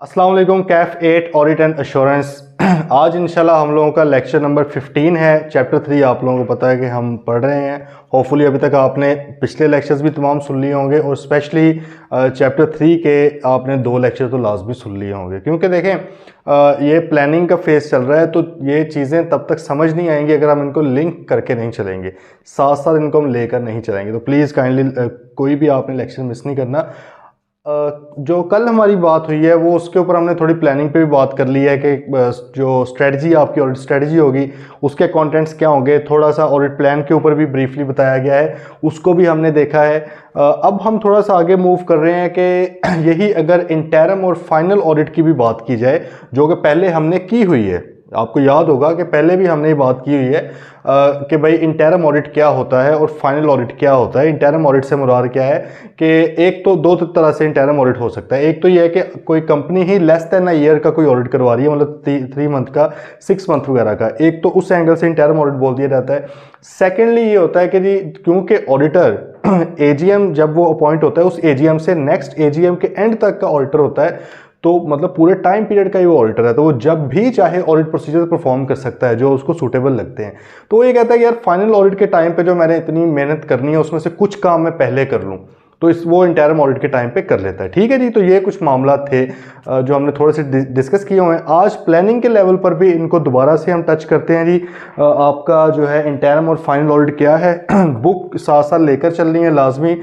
अस्सलाम वालेकुम। Kaif 8 audit and assurance. आज इंशाल्लाह हम लोगों का लेक्चर नंबर 15 है। चैप्टर 3 आप लोगों को पता है कि हम पढ़ रहे हैं। होपफुली अभी तक आपने पिछले लेक्चर्स भी तमाम सुन लिए होंगे और स्पेशली चैप्टर 3 के आपने 2 लेक्चर तो लाजमी सुन लिए होंगे, क्योंकि देखें ये प्लानिंग का फेज चल रहा है तो ये चीज़ें तब तक समझ नहीं आएंगी अगर हम इनको लिंक करके नहीं चलेंगे, साथ साथ इनको हम लेकर नहीं चलेंगे। तो प्लीज़ काइंडली कोई भी आपने लेक्चर मिस नहीं करना। जो कल हमारी बात हुई है वो उसके ऊपर हमने थोड़ी प्लानिंग पे भी बात कर ली है कि जो स्ट्रेटजी आपकी ऑडिट स्ट्रेटजी होगी उसके कंटेंट्स क्या होंगे, थोड़ा सा ऑडिट प्लान के ऊपर भी ब्रीफली बताया गया है, उसको भी हमने देखा है। अब हम थोड़ा सा आगे मूव कर रहे हैं कि यही अगर इंटरम और फाइनल ऑडिट की भी बात की जाए जो कि पहले हमने की हुई है। आपको याद होगा कि पहले भी हमने ये बात की हुई है कि भाई इंटरम ऑडिट क्या होता है और फाइनल ऑडिट क्या होता है। इंटरम ऑडिट से मुराद क्या है कि एक तो दो तरह से इंटरम ऑडिट हो सकता है। एक तो ये है कि कोई company he less than a year का कोई ऑडिट करवा रही है, मतलब 3 मंथ का, 6 मंथ वगैरह का, एक तो उस एंगल से इंटरम ऑडिट बोल दिया जाता है। सेकेंडली ये होता है कि जी क्योंकि ऑडिटर एजीएम जब वो अपॉइंट होता है उस एजीएम से नेक्स्ट एजीएम के एंड तक का ऑडिटर होता है, तो मतलब पूरे टाइम पीरियड का ही वो ऑडिटर है, तो वो जब भी चाहे ऑडिट प्रोसीजर परफॉर्म कर सकता है जो उसको सूटेबल लगते हैं। तो ये कहता है कि यार फाइनल ऑडिट के टाइम पे जो मैंने इतनी मेहनत करनी है उसमें से कुछ काम मैं पहले कर लूँ, तो इस वो इंटरम ऑडिट के टाइम पे कर लेता है। ठीक है जी, तो ये कुछ मामला थे जो हमने थोड़े से डिस्कस किए हुए हैं। आज प्लानिंग के लेवल पर भी इनको दोबारा से हम टच करते हैं जी। आपका जो है इंटरम और फाइनल ऑडिट क्या है, बुक साथ साथ लेकर चल रही है, लाजमी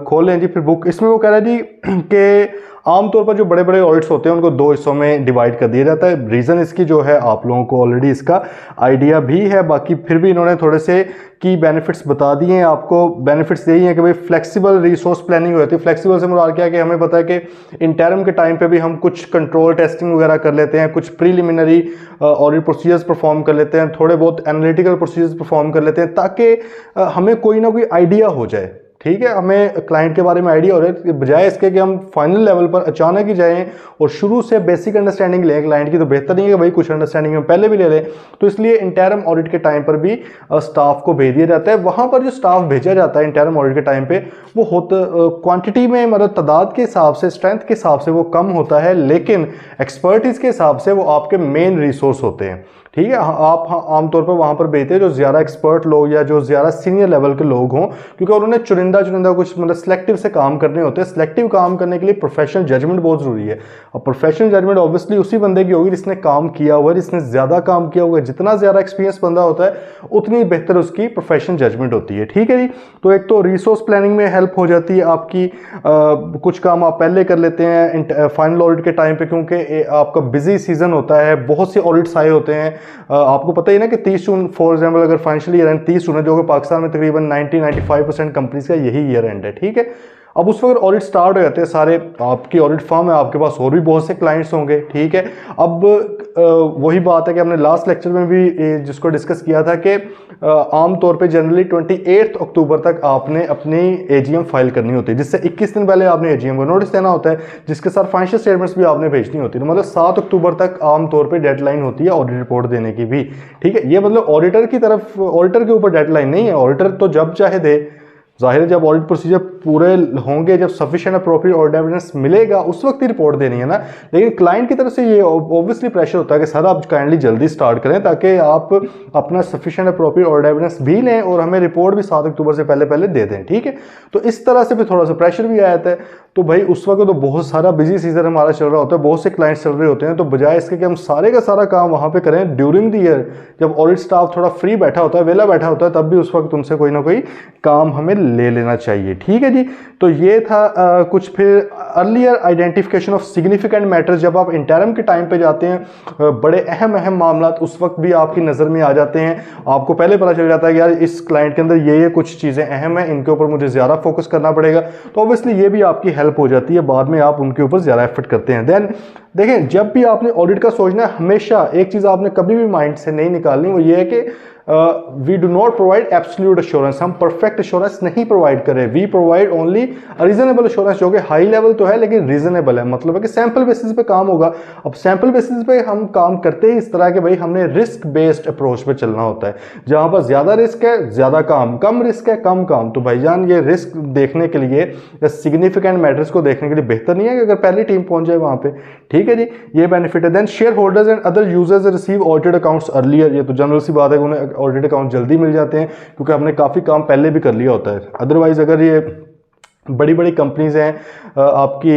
खोलें जी फिर बुक। इसमें वो कह रहा है जी कि आमतौर पर जो बड़े बड़े ऑडिट्स होते हैं उनको 2 हिस्सों में डिवाइड कर दिया जाता है। रीज़न इसकी जो है आप लोगों को ऑलरेडी इसका आइडिया भी है, बाकी फिर भी इन्होंने थोड़े से की बेनिफिट्स बता दिए हैं आपको। बेनिफिट्स यही है कि भाई फ्लेक्सिबल रिसोर्स प्लानिंग होती है। फ्लेक्सिबल से मुराद क्या है कि हमें पता है कि इंटरम के टाइम पे भी हम कुछ कंट्रोल टेस्टिंग वगैरह कर लेते हैं, कुछ प्रीलिमिनरी ऑडिट प्रोसीजर्स परफॉर्म कर लेते हैं, थोड़े बहुत एनालिटिकल प्रोसीजर्स परफॉर्म कर लेते हैं ताकि हमें कोई ना कोई आइडिया हो जाए। ठीक है, हमें क्लाइंट के बारे में आइडिया हो रहा है, बजाय इसके कि हम फाइनल लेवल पर अचानक ही जाएं और शुरू से बेसिक अंडरस्टैंडिंग लें क्लाइंट की, तो बेहतर नहीं है कि भाई कुछ अंडरस्टैंडिंग हम पहले भी ले लें। तो इसलिए इंटरम ऑडिट के टाइम पर भी स्टाफ को भेज दिया जाता है। वहां पर जो स्टाफ भेजा जाता है इंटरम ऑडिट के टाइम पे वो क्वांटिटी में, मतलब तादाद के हिसाब से, स्ट्रेंथ के हिसाब से वो कम होता है, लेकिन एक्सपर्टीज के हिसाब से वो आपके मेन रिसोर्स होते हैं। ठीक है, आप आमतौर पर वहां पर भेजते हैं जो ज़्यादा एक्सपर्ट लोग या जो ज़्यादा सीनियर लेवल के लोग हों, क्योंकि उन्होंने चुनिंदा कुछ मतलब सिलेक्टिव से काम करने होते हैं। सिलेक्टिव काम करने के लिए प्रोफेशनल जजमेंट बहुत ज़रूरी है, और प्रोफेशनल जजमेंट ऑब्वियसली उसी बंदे की होगी जिसने काम किया हुआ है, जिसने ज़्यादा काम किया हुआ है। जितना ज़्यादा एक्सपीरियंस बंदा होता है उतनी बेहतर उसकी प्रोफेशनल जजमेंट होती है। ठीक है जी, तो एक तो रिसोर्स प्लानिंग में हेल्प हो जाती है आपकी, कुछ काम आप पहले कर लेते हैं फाइनल ऑडिट के टाइम पे, क्योंकि आपका बिजी सीजन होता है, बहुत से ऑडिट्स आए होते हैं। आपको पता ही ना कि 30 जून फॉर एग्जांपल अगर फाइनेंशियल ईयर एंड 30 जून है, जो कि पाकिस्तान में तकरीबन 90-95% कंपनीज का यही ईयर एंड है। ठीक है, अब उस वक्त ऑडिट स्टार्ट हो जाते हैं सारे, आपकी ऑडिट फर्म है, आपके पास और भी बहुत से क्लाइंट्स होंगे। ठीक है, अब वही बात है कि हमने लास्ट लेक्चर में भी जिसको डिस्कस किया था कि आमतौर पे जनरली 28 अक्टूबर तक आपने अपनी एजीएम फाइल करनी होती है, जिससे 21 दिन पहले आपने एजीएम को नोटिस देना होता है, जिसके साथ फाइनेंशियल स्टेटमेंट्स भी आपने भेजनी होती है। तो मतलब 7 अक्टूबर तक आमतौर पर डेडलाइन होती है ऑडिट रिपोर्ट देने की भी। ठीक है, ये मतलब ऑडिटर की तरफ, ऑडिटर के ऊपर डेडलाइन नहीं है, ऑडिटर तो जब चाहे दे। जाहिर है जब ऑडिट प्रोसीजर पूरे होंगे, जब सफिशिएंट अप्रोप्रिएट ऑडिट एविडेंस मिलेगा उस वक्त ही रिपोर्ट देनी है ना। लेकिन क्लाइंट की तरफ से ये ऑब्वियसली प्रेशर होता है कि सर आप काइंडली जल्दी स्टार्ट करें ताकि आप अपना सफिशिएंट अप्रोप्रिएट ऑडिट एविडेंस भी लें और हमें रिपोर्ट भी 7 अक्टूबर से पहले पहले दे दें। ठीक है, तो इस तरह से भी थोड़ा सा प्रेशर भी आ जाता है। तो भाई उस वक्त तो बहुत सारा बिजी सीजन हमारा चल रहा होता है, बहुत से क्लाइंट्स चल रहे होते हैं, तो बजाय इसके कि हम सारे का सारा काम वहाँ पे करें ड्यूरिंग द ईयर, जब ऑडिट स्टाफ थोड़ा फ्री बैठा होता है, वेला बैठा होता है, तब भी उस वक्त उनसे कोई ना कोई काम हमें ले लेना चाहिए। ठीक है जी, तो ये था कुछ। फिर earlier identification of significant matters, जब आप इंटरम के टाइम पे जाते हैं बड़े अहम मामला उस वक्त भी आपकी नज़र में आ जाते हैं। आपको पहले पता चल जाता है कि यार इस क्लाइंट के अंदर ये कुछ चीज़ें अहम हैं, इनके ऊपर मुझे ज़्यादा फोकस करना पड़ेगा, तो ऑब्वियसली ये भी आपकी हेल्प हो जाती है, बाद में आप उनके ऊपर ज़्यादा एफर्ट करते हैं। देन देखें, जब भी आपने ऑडिट का सोचना है, हमेशा एक चीज़ आपने कभी भी माइंड से नहीं निकालनी, वो ये है कि we do not provide absolute assurance, हम परफेक्ट एश्योरेंस नहीं प्रोवाइड करें। We provide only reasonable assurance, जो कि हाई लेवल तो है लेकिन रीजनेबल है। मतलब है कि सैंपल बेसिस पे काम होगा। अब सैंपल बेसिस पे हम काम करते ही इस तरह के भाई हमने रिस्क बेस्ड अप्रोच पे चलना होता है, जहां पर ज्यादा रिस्क है ज्यादा काम, कम रिस्क है कम काम। तो भाईजान ये रिस्क देखने के लिए या सिग्निफिकेंट मैटर्स को देखने के लिए बेहतर नहीं है कि अगर पहली टीम पहुंच जाए वहां पे। ठीक ठीक है जी, ये बेनिफिट है। Then shareholders and other users receive audited accounts earlier, ये तो जनरल सी बात है कि उन्हें ऑडिटेड अकाउंट जल्दी मिल जाते हैं क्योंकि हमने काफ़ी काम पहले भी कर लिया होता है। अदरवाइज अगर ये बड़ी बड़ी कंपनीज हैं, आपकी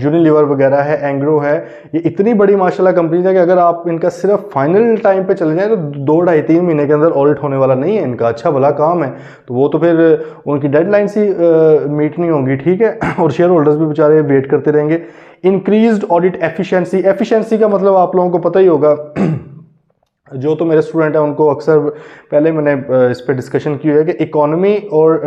यूनिलीवर वगैरह है, एंग्रो है, ये इतनी बड़ी माशाल्लाह कंपनीज है कि अगर आप इनका सिर्फ फाइनल टाइम पे चले जाएं तो 2-2.5-3 महीने के अंदर ऑडिट होने वाला नहीं है इनका। अच्छा भला काम है, तो वो तो फिर उनकी डेडलाइन सी मीट नहीं होंगी, ठीक है। और शेयर होल्डर्स भी बेचारे वेट करते रहेंगे। इंक्रीज्ड ऑडिट एफिशिएंसी, एफिशिएंसी का मतलब आप लोगों को पता ही होगा, जो तो मेरे स्टूडेंट हैं उनको अक्सर पहले मैंने इस पर डिस्कशन की है कि इकोनॉमी और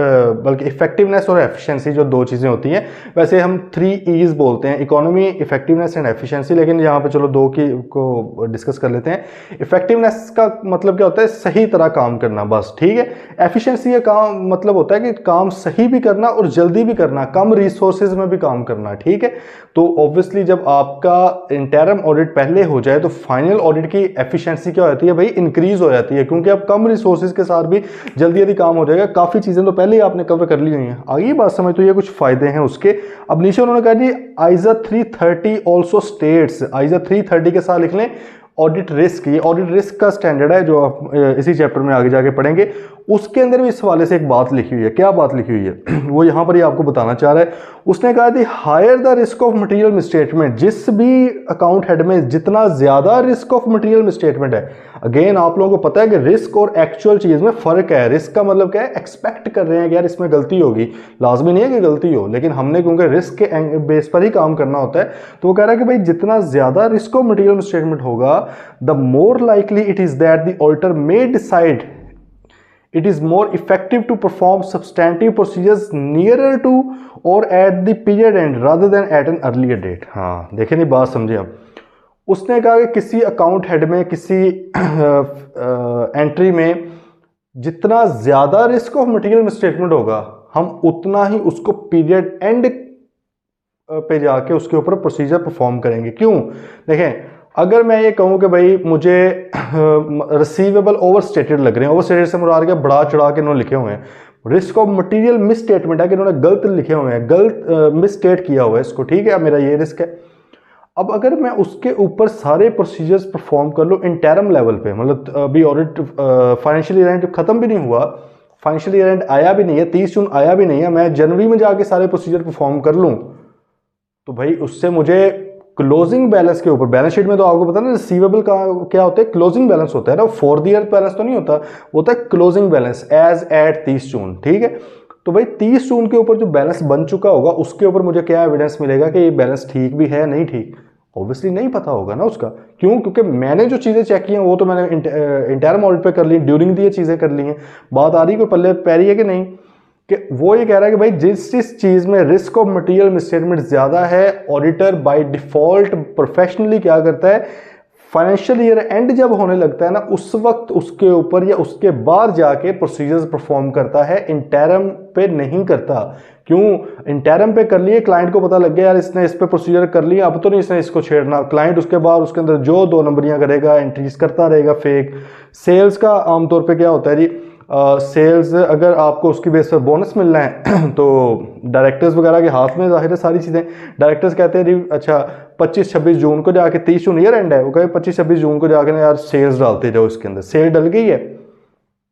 बल्कि इफेक्टिवनेस और एफिशिएंसी जो दो चीज़ें होती हैं, वैसे हम 3 E's बोलते हैं, इकोनॉमी, इफेक्टिवनेस एंड एफिशिएंसी, लेकिन यहाँ पे चलो 2 की को डिस्कस कर लेते हैं। इफेक्टिवनेस का मतलब क्या होता है? सही तरह काम करना, बस, ठीक है। एफिशिएंसी का काम मतलब होता है कि काम सही भी करना और जल्दी भी करना, कम रिसोर्सेज में भी काम करना, ठीक है। तो ऑब्वियसली जब आपका इंटरम ऑडिट पहले हो जाए तो फाइनल ऑडिट की एफिशिएंसी क्या होती है भाई? इंक्रीज हो जाती है, क्योंकि अब कम रिसोर्सेज के साथ भी जल्दी जल्दी काम हो जाएगा। काफी चीजें तो पहले ही आपने कवर कर ली हुई हैं। आगे बात समझ, तो ये कुछ फायदे हैं उसके। अब नीचे उन्होंने कहा जी आइजा 330 ऑल्सो स्टेट्स, आइजा 330 के साथ लिख लें ऑडिट रिस्क। ये ऑडिट रिस्क का स्टैंडर्ड है जो आप इसी चैप्टर में आगे जाके पढ़ेंगे। उसके अंदर भी इस हवाले से एक बात लिखी हुई है। क्या बात लिखी हुई है? वो यहाँ पर ही आपको बताना चाह रहा है। उसने कहा कि higher the risk of material misstatement, जिस भी अकाउंट हेड में जितना ज्यादा रिस्क ऑफ मटेरियल मिसस्टेटमेंट है, अगेन आप लोगों को पता है कि रिस्क और एक्चुअल चीज में फर्क है। रिस्क का मतलब क्या है? एक्सपेक्ट कर रहे हैं कि यार इसमें गलती होगी, लाजमी नहीं है कि गलती हो, लेकिन हमने क्योंकि रिस्क के बेस पर ही काम करना होता है, तो वो कह रहा है कि भाई जितना ज्यादा रिस्क ऑफ मटेरियल मिसस्टेटमेंट होगा, the more likely it is that the auditor may decide it is more effective to perform substantive procedures nearer to or at the period end rather than at an earlier date। हाँ देखें, नहीं बात समझे आप। उसने कहा कि किसी अकाउंट हेड में, किसी एंट्री में जितना ज्यादा रिस्क ऑफ मटेरियल मिसस्टेटमेंट होगा, हम उतना ही उसको पीरियड एंड पे जाके उसके ऊपर प्रोसीजर परफॉर्म करेंगे। क्यों? देखें, अगर मैं ये कहूँ कि भाई मुझे रिसीवेबल ओवरस्टेटेड लग रहे हैं, ओवरस्टेटेड से मुराद क्या? बढ़ा चढ़ा के इन्होंने लिखे हुए हैं। Risk of material miss statement है कि इन्होंने गलत लिखे हुए हैं, गलत मिस स्टेट किया हुआ है इसको, ठीक है। मेरा ये रिस्क है। अब अगर मैं उसके ऊपर सारे प्रोसीजर्स परफॉर्म कर लूँ इंटरम लेवल पे, मतलब अभी ऑडिट फाइनेंशियल ईयर एंड खत्म भी नहीं हुआ, फाइनेंशियल ईयर एंड आया भी नहीं है, 30 जून आया भी नहीं है, मैं जनवरी में जाके सारे प्रोसीजर परफॉर्म कर लूँ, तो भाई उससे मुझे क्लोजिंग बैलेंस के ऊपर, बैलेंस शीट में तो आपको पता है ना रिसीवेबल का क्या होता है? क्लोजिंग बैलेंस होता है ना, फॉर द ईयर बैलेंस तो नहीं होता, होता है क्लोजिंग बैलेंस एज एट 30 जून, ठीक है। तो भाई 30 जून के ऊपर जो बैलेंस बन चुका होगा उसके ऊपर मुझे क्या एविडेंस मिलेगा कि ये बैलेंस ठीक भी है नहीं ठीक? ऑब्वियसली नहीं पता होगा ना उसका। क्यों? क्योंकि मैंने जो चीज़ें चेक की हैं वो तो मैंने इंटरम ऑडिट पे कर ली, ड्यूरिंग दी ये चीज़ें कर ली हैं। बात आ रही कोई पल्ले पैरी है कि नहीं? कि वो ये कह रहा है कि भाई जिस चीज में रिस्क ऑफ मटेरियल मिसस्टेटमेंट ज्यादा है, ऑडिटर बाय डिफॉल्ट प्रोफेशनली क्या करता है? फाइनेंशियल ईयर एंड जब होने लगता है ना, उस वक्त उसके ऊपर या उसके बाद जाके प्रोसीजर्स परफॉर्म करता है, इंटरम पे नहीं करता। क्यों? इंटरम पे कर लिए, क्लाइंट को पता लग गया यार इसने इस पे प्रोसीजर कर लिया, अब तो नहीं इसने इसको छेड़ना। क्लाइंट उसके बाद उसके अंदर जो 2 नंबरियां करेगा, एंट्रीज करता रहेगा फेक। सेल्स का आमतौर पे क्या होता है जी? सेल्स अगर आपको उसकी बेस पर बोनस मिलना है तो डायरेक्टर्स वगैरह के हाथ में जाहिर है सारी चीज़ें। डायरेक्टर्स कहते हैं जी अच्छा 25-26 जून को जाके, 30 जून ईयर एंड है, वो कहे 25-26 जून को जाके ना यार सेल्स डालते जाओ इसके अंदर। सेल डल गई है,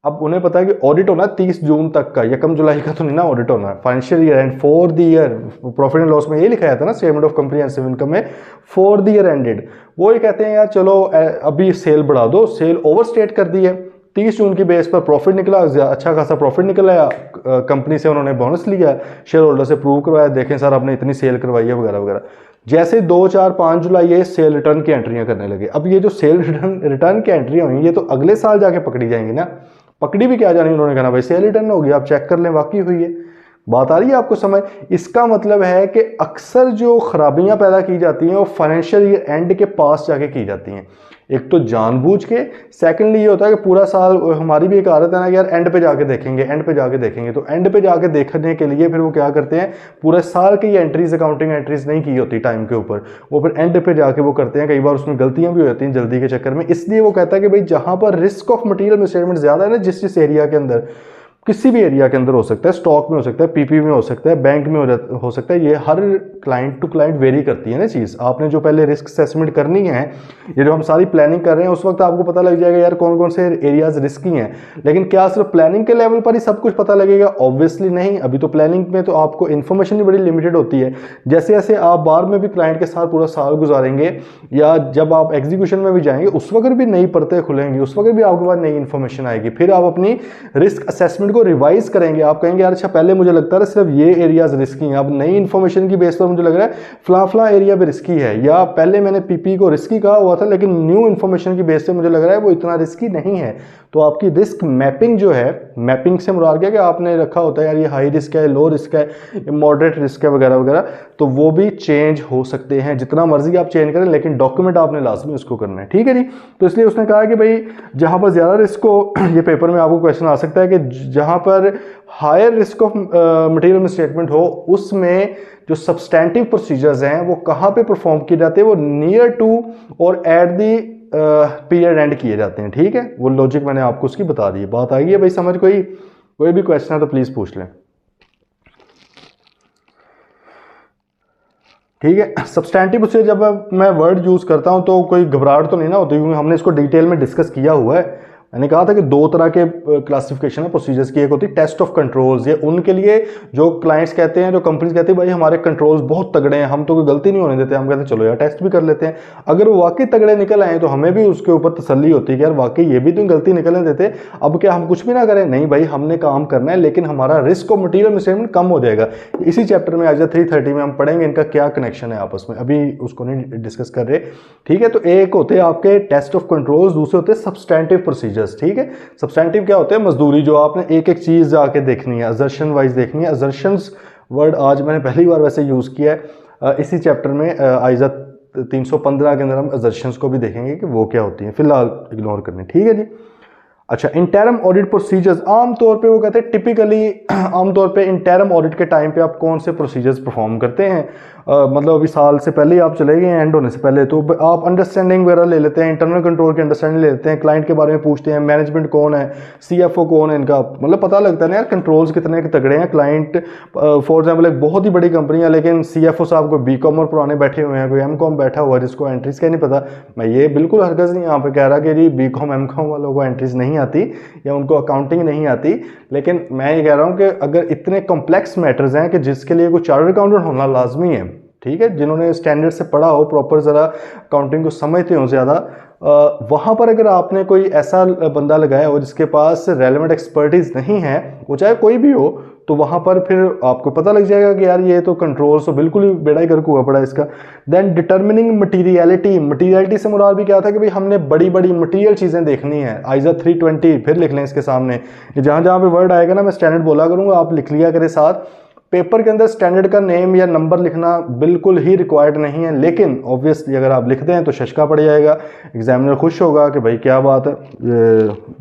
अब उन्हें पता है कि ऑडिट होना है 30 जून तक का, 1 जुलाई का तो नहीं ना ऑडिट होना है। Financial year and for the year, profit and loss में ये लिखा जाता है ना स्टेटमेंट ऑफ कम्प्रिहेंसिव इनकम में, फॉर द ईयर एंडेड। वो ये कहते हैं यार चलो अभी सेल बढ़ा दो, सेल ओवरस्टेट कर दी है, 30 जून की बेस पर प्रॉफिट निकला, अच्छा खासा प्रॉफिट निकल आया, कंपनी से उन्होंने बोनस लिया, शेयर होल्डर से प्रूव करवाया, देखें सर आपने इतनी सेल करवाई है वगैरह वगैरह। जैसे 2, 4, 5 जुलाई ये सेल रिटर्न की एंट्रियां करने लगे। अब ये जो सेल रिटर्न की एंट्रियां हुई ये तो अगले साल जाके पकड़ी जाएंगी ना। पकड़ी भी क्या जानी, उन्होंने कहा भाई सेल रिटर्न होगी, आप चेक कर लें वाकई हुई है। बात आ रही है आपको समझ? इसका मतलब है कि अक्सर जो खराबियां पैदा की जाती हैं वो फाइनेंशियल ईयर एंड के पास जाके की जाती हैं। एक तो जानबूझ के, सेकेंडली ये होता है कि पूरा साल, हमारी भी एक आदत है ना कि यार एंड पे जाके देखेंगे, एंड पे जाके देखेंगे, तो एंड पे जाके देखने के लिए फिर वो क्या करते हैं, पूरे साल की एंट्रीज, अकाउंटिंग एंट्रीज नहीं की होती टाइम के ऊपर, वो फिर एंड पे जाके वो करते हैं। कई बार उसमें गलतियां भी हो जाती हैं जल्दी के चक्कर में। इसलिए वो कहता है कि भाई जहां पर रिस्क ऑफ मटेरियल मिसस्टेटमेंट ज्यादा है ना, जिस एरिया के अंदर, किसी भी एरिया के अंदर हो सकता है, स्टॉक में हो सकता है, पीपी में हो सकता है, बैंक में हो सकता है, ये हर क्लाइंट टू क्लाइंट वेरी करती है ना चीज़। आपने जो पहले रिस्क असेसमेंट करनी है, ये जो हम सारी प्लानिंग कर रहे हैं, उस वक्त आपको पता लग जाएगा यार कौन कौन से एरियाज रिस्की हैं। लेकिन क्या सिर्फ प्लानिंग के लेवल पर ही सब कुछ पता लगेगा? ऑब्वियसली नहीं। अभी तो प्लानिंग में तो आपको इन्फॉर्मेशन भी बड़ी लिमिटेड होती है। जैसे जैसे आप बार में भी क्लाइंट के साथ पूरा साल गुजारेंगे या जब आप एग्जीक्यूशन में भी जाएंगे, उस वक्त भी नई परतें खुलेंगी, उस वक्त भी आपके पास नई इन्फॉर्मेशन आएगी। फिर आप अपनी रिस्क असेसमेंट को रिवाइज करेंगे। आप कहेंगे यार अच्छा पहले मुझे लगता था सिर्फ ये एरियाज रिस्की हैं, अब नई इन्फॉर्मेशन की बेस पर मुझे लग रहा है फला एरिया भी रिस्की है, या पहले मैंने पीपी को रिस्की कहा हुआ था लेकिन न्यू इन्फॉर्मेशन की बेस पे मुझे लग रहा है वो इतना रिस्की नहीं है। तो आपकी रिस्क मैपिंग जो है, मैपिंग से मुराद क्या कि आपने रखा होता है यार ये हाई रिस्क है, लो रिस्क है, मॉडरेट रिस्क है वगैरह वगैरह, तो वो भी चेंज हो सकते हैं। जितना मर्जी आप चेंज करें लेकिन डॉक्यूमेंट आपने लाजमी उसको करना है, ठीक है जी। तो इसलिए उसने कहा कि भाई जहां पर ज़्यादा रिस्क हो, ये पेपर में आपको क्वेश्चन आ सकता है कि जहां पर higher risk of material misstatement हो, उसमें जो सब्सटैंटिव प्रोसीजर्स हैं वो कहाँ पे परफॉर्म किए जाते हैं? वो नियर टू और एट दी पीरियड एंड किए जाते हैं, ठीक है। वो लॉजिक मैंने आपको उसकी बता दी। बात आई है भाई समझ? कोई भी क्वेश्चन है तो प्लीज़ पूछ लें, ठीक है। सब्सटैंटिव से जब मैं वर्ड यूज़ करता हूं तो कोई घबराहट तो नहीं ना होती, क्योंकि हमने इसको डिटेल में डिस्कस किया हुआ है। मैंने कहा था कि दो तरह के क्लासिफिकेशन है प्रोसीजर्स की। एक होती है टेस्ट ऑफ कंट्रोल्स, ये उनके लिए जो क्लाइंट्स कहते हैं, जो कंपनीज कहती है भाई हमारे कंट्रोल्स बहुत तगड़े हैं, हम तो कोई गलती नहीं होने देते। हम कहते हैं चलो यार टेस्ट भी कर लेते हैं। अगर वो वाकई तगड़े निकल आए तो हमें भी उसके ऊपर तसल्ली होती है कि यार वाकई ये भी तो गलती निकलने देते, अब क्या हम कुछ भी ना करें? नहीं भाई, हमने काम करना है लेकिन हमारा रिस्क ऑफ मटीरियल मिसस्टेटमेंट कम हो जाएगा। इसी चैप्टर में आज 330 में हम पढ़ेंगे इनका क्या कनेक्शन है आपस में, अभी उसको नहीं डिस्कस कर रहे, ठीक है। तो एक होते हैं आपके टेस्ट ऑफ कंट्रोल्स, दूसरे होते हैं सब्सटैंटिव प्रोसीजर्स, ठीक है। सब्सटैंटिव क्या होते हैं? मजदूरी, जो आपने एक एक चीज जाके देखनी है, असर्शन वाइज देखनी है। असर्शंस वर्ड आज मैंने पहली बार वैसे यूज किया है इसी चैप्टर में। आइजा 315 के अंदर हम असर्शंस को भी देखेंगे कि वो क्या होती हैं, फिलहाल इग्नोर करने, ठीक है जी। अच्छा, इंटरम ऑडिट प्रोसीजर्स, आमतौर पे वो कहते हैं टिपिकली आमतौर पे इंटरम ऑडिट के टाइम पे आप कौन से प्रोसीजर्स परफॉर्म करते हैं? मतलब अभी साल से पहले आप चले गए एंड होने से पहले, तो आप अंडरस्टैंडिंग वगैरह ले लेते हैं, इंटरनल कंट्रोल की अंडरस्टैंडिंग ले लेते हैं, क्लाइंट के बारे में पूछते हैं, मैनेजमेंट कौन है, सीएफओ कौन है, इनका मतलब पता लगता है ना यार कंट्रोल्स कितने तगड़े हैं। क्लाइंट फॉर एग्जाम्पल एक बहुत ही बड़ी कंपनी है लेकिन सीएफओ साहब को बीकॉम और पुराने बैठे हुए हैं, कोई एमकॉम बैठा हुआ है जिसको एंट्रीज का नहीं पता। मैं ये बिल्कुल हरगज़ नहीं यहाँ पे कह रहा कि जी बीकॉम एमकॉम वालों को एंट्रीज नहीं आती या उनको अकाउंटिंग नहीं आती, लेकिन मैं ये कह रहा हूँ कि अगर इतने कॉम्प्लेक्स मैटर्स हैं कि जिसके लिए कोई चार्टर्ड अकाउंटेंट होना लाजमी है, ठीक है, जिन्होंने स्टैंडर्ड से पढ़ा हो, प्रॉपर ज़रा अकाउंटिंग को समझते हो ज़्यादा, वहाँ पर अगर आपने कोई ऐसा बंदा लगाया हो जिसके पास रेलेवेंट एक्सपर्टीज नहीं है, वो चाहे कोई भी हो, तो वहाँ पर फिर आपको पता लग जाएगा कि यार ये तो कंट्रोल्स तो बिल्कुल ही बेड़ा ही गर्क हुआ पड़ा इसका। देन डिटर्मिनिंग मटीरियलिटी, मटीरियलिटी से मुराद भी क्या था कि भाई हमने बड़ी बड़ी मटीरियल चीज़ें देखनी है। आइजा 320 फिर लिख लें इसके सामने, जहाँ जहाँ पे वर्ड आएगा ना मैं स्टैंडर्ड बोला करूँगा, आप लिख लिया करें साथ। पेपर के अंदर स्टैंडर्ड का नेम या नंबर लिखना बिल्कुल ही रिक्वायर्ड नहीं है, लेकिन ऑब्वियसली अगर आप लिखते हैं तो शशका पड़ जाएगा, एग्जामिनर खुश होगा कि भाई क्या बात है,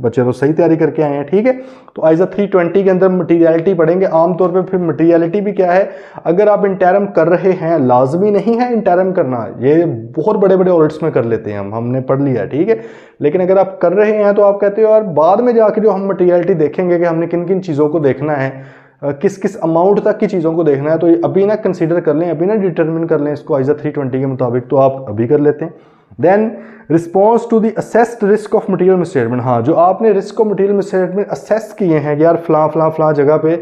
बच्चे तो सही तैयारी करके आए हैं, ठीक है। तो आइजा 320 के अंदर मटीरियलिटी पढ़ेंगे आमतौर पे। फिर मटीरियलिटी भी क्या है? अगर आप इंटरम कर रहे हैं, लाजमी नहीं है इंटरम करना, ये बहुत बड़े बड़े ऑडिट्स में कर लेते हैं हमने पढ़ लिया, ठीक है। लेकिन अगर आप कर रहे हैं तो आप कहते हो यार बाद में जाके जो हम मटीरियलिटी देखेंगे कि हमने किन किन चीज़ों को देखना है, किस किस अमाउंट तक की चीज़ों को देखना है, तो ये अभी ना कंसीडर कर लें, अभी ना डिटरमिन कर लें इसको आइजा 320 के मुताबिक, तो आप अभी कर लेते हैं। Then response to the assessed risk of material misstatement, हाँ जो आपने risk of material misstatement assess किए हैं यार फला जगह पे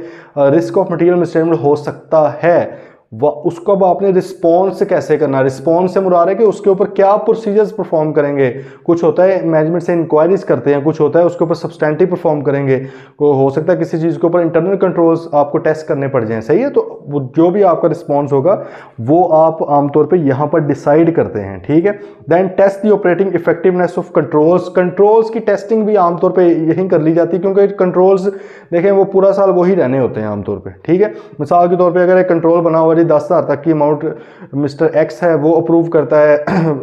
रिस्क ऑफ मटीरियल मिसस्टेटमेंट हो सकता है, उसको अब आपने रिस्पॉन्स कैसे करना। रिस्पॉन्स से मुराद है कि उसके ऊपर क्या प्रोसीजर्स परफॉर्म करेंगे। कुछ होता है मैनेजमेंट से इंक्वायरीज करते हैं, कुछ होता है उसके ऊपर सब्सटैंटिव परफॉर्म करेंगे, हो सकता है किसी चीज़ के ऊपर इंटरनल कंट्रोल्स आपको टेस्ट करने पड़ जाएं, सही है। तो वो जो भी आपका रिस्पॉन्स होगा वो आप आमतौर पर यहाँ पर डिसाइड करते हैं, ठीक है। Then test the operating effectiveness of controls, controls की टेस्टिंग भी आमतौर पर यहीं कर ली जाती है, क्योंकि कंट्रोल्स देखें वो पूरा साल वही रहने होते हैं आमतौर पर, ठीक है। मिसाल के तौर पर अगर एक कंट्रोल बना हुआ 10,000 तक की अमाउंट मिस्टर एक्स है वो अप्रूव करता है,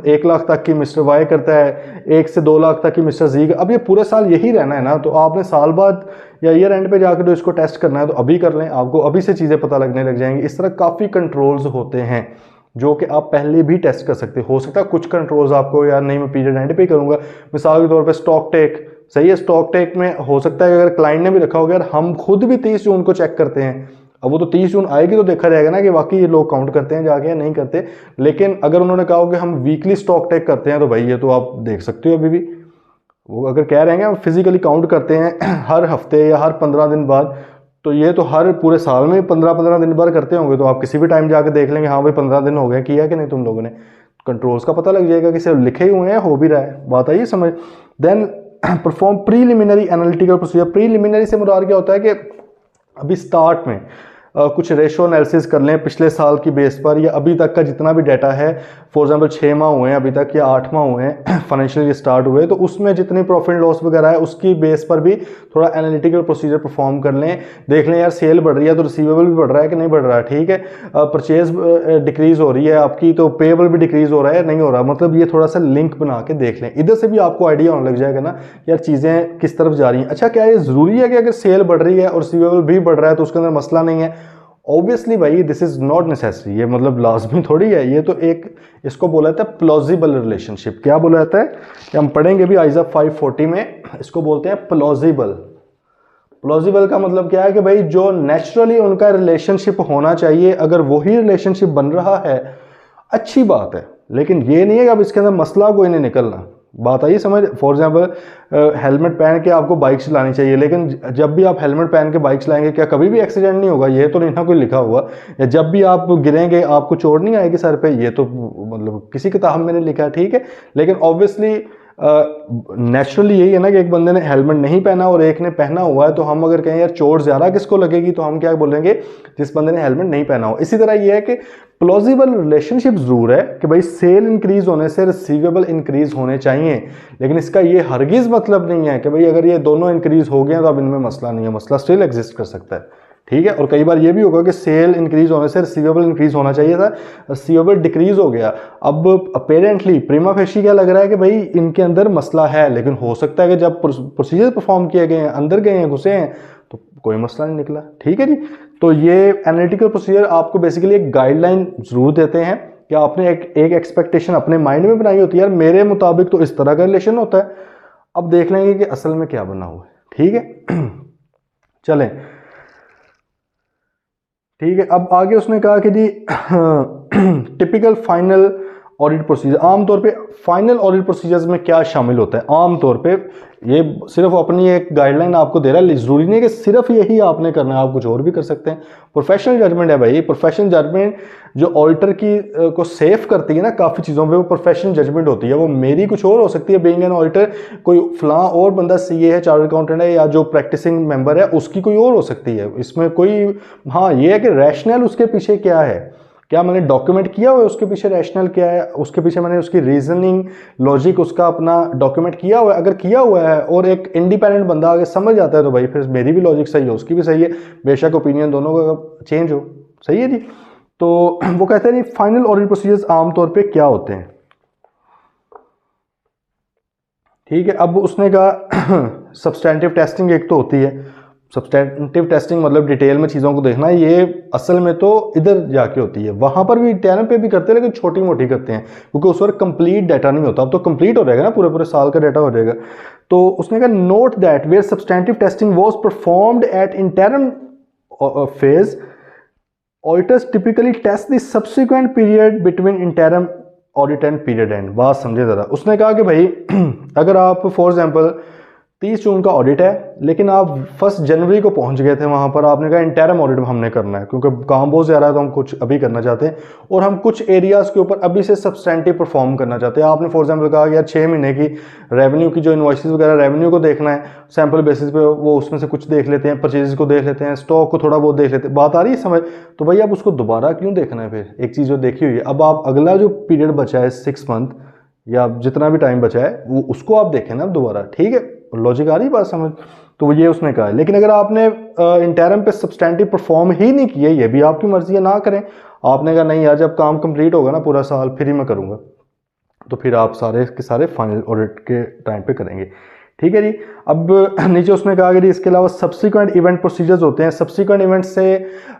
1 लाख तक की मिस्टर वाई करता है, 1 से 2 लाख तक की मिस्टर जी, अब ये पूरे साल यही रहना है ना, तो आपने साल बाद या ईयर एंड पे जाकर जो इसको टेस्ट करना है तो अभी कर लें, आपको अभी से चीज़ें पता लगने लग जाएंगी। इस तरह काफ़ी कंट्रोल्स होते हैं जो कि आप पहले भी टेस्ट कर सकते हो सकता है कुछ कंट्रोल्स आपको यार नहीं मैं पीरियड एंड पे ही करूँगा, मिसाल के तौर पर स्टॉक टेक सही है। स्टॉक टेक में हो सकता है अगर क्लाइंट ने भी रखा हो, अगर हम खुद भी 30 जून को चेक करते हैं, अब वो तो 30 जून आएगी तो देखा जाएगा ना कि वाकई ये लोग काउंट करते हैं जाके या नहीं करते। लेकिन अगर उन्होंने कहा हो कि हम वीकली स्टॉक टेक करते हैं, तो भाई ये तो आप देख सकते हो अभी भी वो अगर कह रहे हैं हम फिजिकली काउंट करते हैं हर हफ्ते या हर 15 दिन बाद, तो ये तो हर पूरे साल में 15-15 दिन बाद करते होंगे। तो आप किसी भी टाइम जाके देख लेंगे, हाँ भाई 15 दिन हो गए, किया कि नहीं तुम लोगों ने, कंट्रोल्स का पता लग जाएगा कि सिर्फ लिखे ही हुए हैं, हो भी रहा है। बात आई समझ। Then perform preliminary analytical procedure. Preliminary से मुराद क्या होता है कि अभी स्टार्ट में कुछ रेशो एनालिसिस कर लें पिछले साल की बेस पर, या अभी तक का जितना भी डाटा है, फॉर एग्जांपल 6 माह हुए हैं अभी तक या 8 माह हुए हैं फाइनेंशियल ईयर स्टार्ट हुए, तो उसमें जितनी प्रॉफिट लॉस वगैरह है उसकी बेस पर भी थोड़ा एनालिटिकल प्रोसीजर परफॉर्म कर लें। देख लें यार सेल बढ़ रही है तो रिसीवेबल भी बढ़ रहा है कि नहीं बढ़ रहा है, ठीक है। परचेज डिक्रीज हो रही है आपकी तो पेएबल भी डिक्रीज हो रहा है नहीं हो रहा, मतलब ये थोड़ा सा लिंक बना के देख लें। इधर से भी आपको आइडिया होने लग जाएगा ना यार चीज़ें किस तरफ जा रही हैं। अच्छा क्या ये ज़रूरी है कि अगर सेल बढ़ रही है और रिसीवेबल भी बढ़ रहा है तो उसके अंदर मसला नहीं है? ऑब्वियसली भाई दिस इज नॉट नेसेसरी, ये मतलब लाजमी थोड़ी है, ये तो एक इसको बोला जाता है प्लॉजिबल रिलेशनशिप। क्या बोला जाता है कि हम पढ़ेंगे भी आइजा 540 में, इसको बोलते हैं प्लॉजिबल। प्लॉजिबल का मतलब क्या है कि भाई जो नेचुरली उनका रिलेशनशिप होना चाहिए, अगर वही रिलेशनशिप बन रहा है अच्छी बात है, लेकिन ये नहीं है कि अब इसके अंदर मसला कोई नहीं निकलना। बात आई समझ। फॉर एग्जाम्पल हेलमेट पहन के आपको बाइक चलानी चाहिए, लेकिन जब भी आप हेलमेट पहन के बाइक चलाएंगे क्या कभी भी एक्सीडेंट नहीं होगा? ये तो नहीं ना कोई लिखा हुआ। या जब भी आप गिरेंगे आपको चोट नहीं आएगी सर पे, ये तो मतलब किसी किताब में नहीं लिखा है, ठीक है। लेकिन ऑब्वियसली नेचुरली यही है ना कि एक बंदे ने हेलमेट नहीं पहना और एक ने पहना हुआ है, तो हम अगर कहें यार चोट ज़्यादा किसको लगेगी, तो हम क्या बोलेंगे जिस बंदे ने हेलमेट नहीं पहना हो। इसी तरह ये है कि प्लॉजिबल रिलेशनशिप जरूर है कि भाई सेल इंक्रीज होने से रिसीवेबल इंक्रीज होने चाहिए, लेकिन इसका ये हरगिज मतलब नहीं है कि भाई अगर ये दोनों इंक्रीज हो गए तो अब इनमें मसला नहीं है, मसला स्टिल एग्जिस्ट कर सकता है, ठीक है। और कई बार ये भी होगा कि सेल इंक्रीज होने से रिसीवेबल इंक्रीज होना चाहिए था, रिसीवेबल डिक्रीज हो गया। अब अपेरेंटली प्रीमा फेशी क्या लग रहा है कि भाई इनके अंदर मसला है, लेकिन हो सकता है कि जब प्रोसीजर परफॉर्म किए गए हैं, अंदर गए हैं, घुसे हैं, तो कोई मसला नहीं निकला, ठीक है जी। तो ये एनालिटिकल प्रोसीजर आपको बेसिकली एक गाइडलाइन जरूर देते हैं कि आपने एक एक्सपेक्टेशन अपने माइंड में बनाई होती है, यार मेरे मुताबिक तो इस तरह का रिलेशन होता है। अब देख लेंगे कि असल में क्या बना हुआ है, ठीक है। चलें, ठीक है। अब आगे उसने कहा कि जी टिपिकल फाइनल ऑडिट प्रोसीजर, आमतौर पे फाइनल ऑडिट प्रोसीजर्स में क्या शामिल होता है। आमतौर पे ये सिर्फ अपनी एक गाइडलाइन आपको दे रहा है, जरूरी नहीं है कि सिर्फ यही आपने करना है, आप कुछ और भी कर सकते हैं। प्रोफेशनल जजमेंट है भाई, प्रोफेशनल जजमेंट जो ऑडिटर की को सेफ करती है ना काफ़ी चीज़ों पे, वो प्रोफेशनल जजमेंट होती है। वो मेरी कुछ और हो सकती है, बीइंग एन ऑडिटर कोई फलां और बंदा सीए है, चार्टर्ड अकाउंटेंट है, या जो प्रैक्टिसिंग मेंबर है उसकी कोई और हो सकती है। इसमें कोई, हाँ ये है कि रैशनल उसके पीछे क्या है, क्या मैंने डॉक्यूमेंट किया हुआ है, उसके पीछे रैशनल क्या है, उसके पीछे मैंने उसकी रीजनिंग लॉजिक उसका अपना डॉक्यूमेंट किया हुआ है। अगर किया हुआ है और एक इंडिपेंडेंट बंदा आगे समझ जाता है तो भाई फिर मेरी भी लॉजिक सही है, उसकी भी सही है, बेशक ओपिनियन दोनों का चेंज हो, सही है जी। तो वो कहते हैं फाइनल ऑडिट प्रोसीजर्स आमतौर पे क्या होते हैं, ठीक है। अब उसने कहा सब्सटेंटिव टेस्टिंग एक तो होती है, सब्सटेंटिव टेस्टिंग मतलब डिटेल में चीज़ों को देखना, ये असल में तो इधर जाके होती है, वहाँ पर भी टैरम पे भी करते हैं लेकिन छोटी मोटी करते हैं, क्योंकि उस वक्त कंप्लीट डाटा नहीं होता। अब तो कंप्लीट हो जाएगा ना, पूरे पूरे साल का डाटा हो जाएगा। तो उसने कहा note that where substantive testing was performed at interim phase, auditors typically test the subsequent period between interim audit and period end. बात समझे ज़रा। उसने कहा कि भाई अगर आप फॉर एग्जांपल 30 जून का ऑडिट है, लेकिन आप 1 जनवरी को पहुंच गए थे वहां पर, आपने कहा इंटरम ऑडिट हमने करना है क्योंकि काम बहुत ज़्यादा है तो हम कुछ अभी करना चाहते हैं और हम कुछ एरियाज़ के ऊपर अभी से सब्सटेंटिव परफॉर्म करना चाहते हैं। आपने फॉर एग्जांपल कहा यार 6 महीने की रेवेन्यू की जो इन्वॉइसेस वगैरह रेवेन्यू को देखना है सैम्पल बेसिस पे, वो उसमें से कुछ देख लेते हैं, परचेजेस को देख लेते हैं, स्टॉक को थोड़ा बहुत देख लेते हैं। बात आ रही है समझ। तो भाई आप उसको दोबारा क्यों देखना है? फिर एक चीज़ जो देखी हुई है, अब आप अगला जो पीरियड बचा है 6 मंथ या जितना भी टाइम बचा है वो उसको आप देखें ना दोबारा, ठीक है। लॉजिक आ रही बात समझ। तो ये उसने कहा है। लेकिन अगर आपने इंटरम पे सब्सटेंटिव परफॉर्म ही नहीं किया, ये भी आपकी मर्जी है, ना करें। आपने कहा नहीं यार जब काम कंप्लीट होगा ना पूरा साल फिर ही मैं करूँगा, तो फिर आप सारे के सारे फाइनल ऑडिट के टाइम पे करेंगे, ठीक है जी। अब नीचे उसने कहा कि जी इसके अलावा सब्सिक्वेंट इवेंट प्रोसीजर्स होते हैं। सब्सिक्वेंट इवेंट से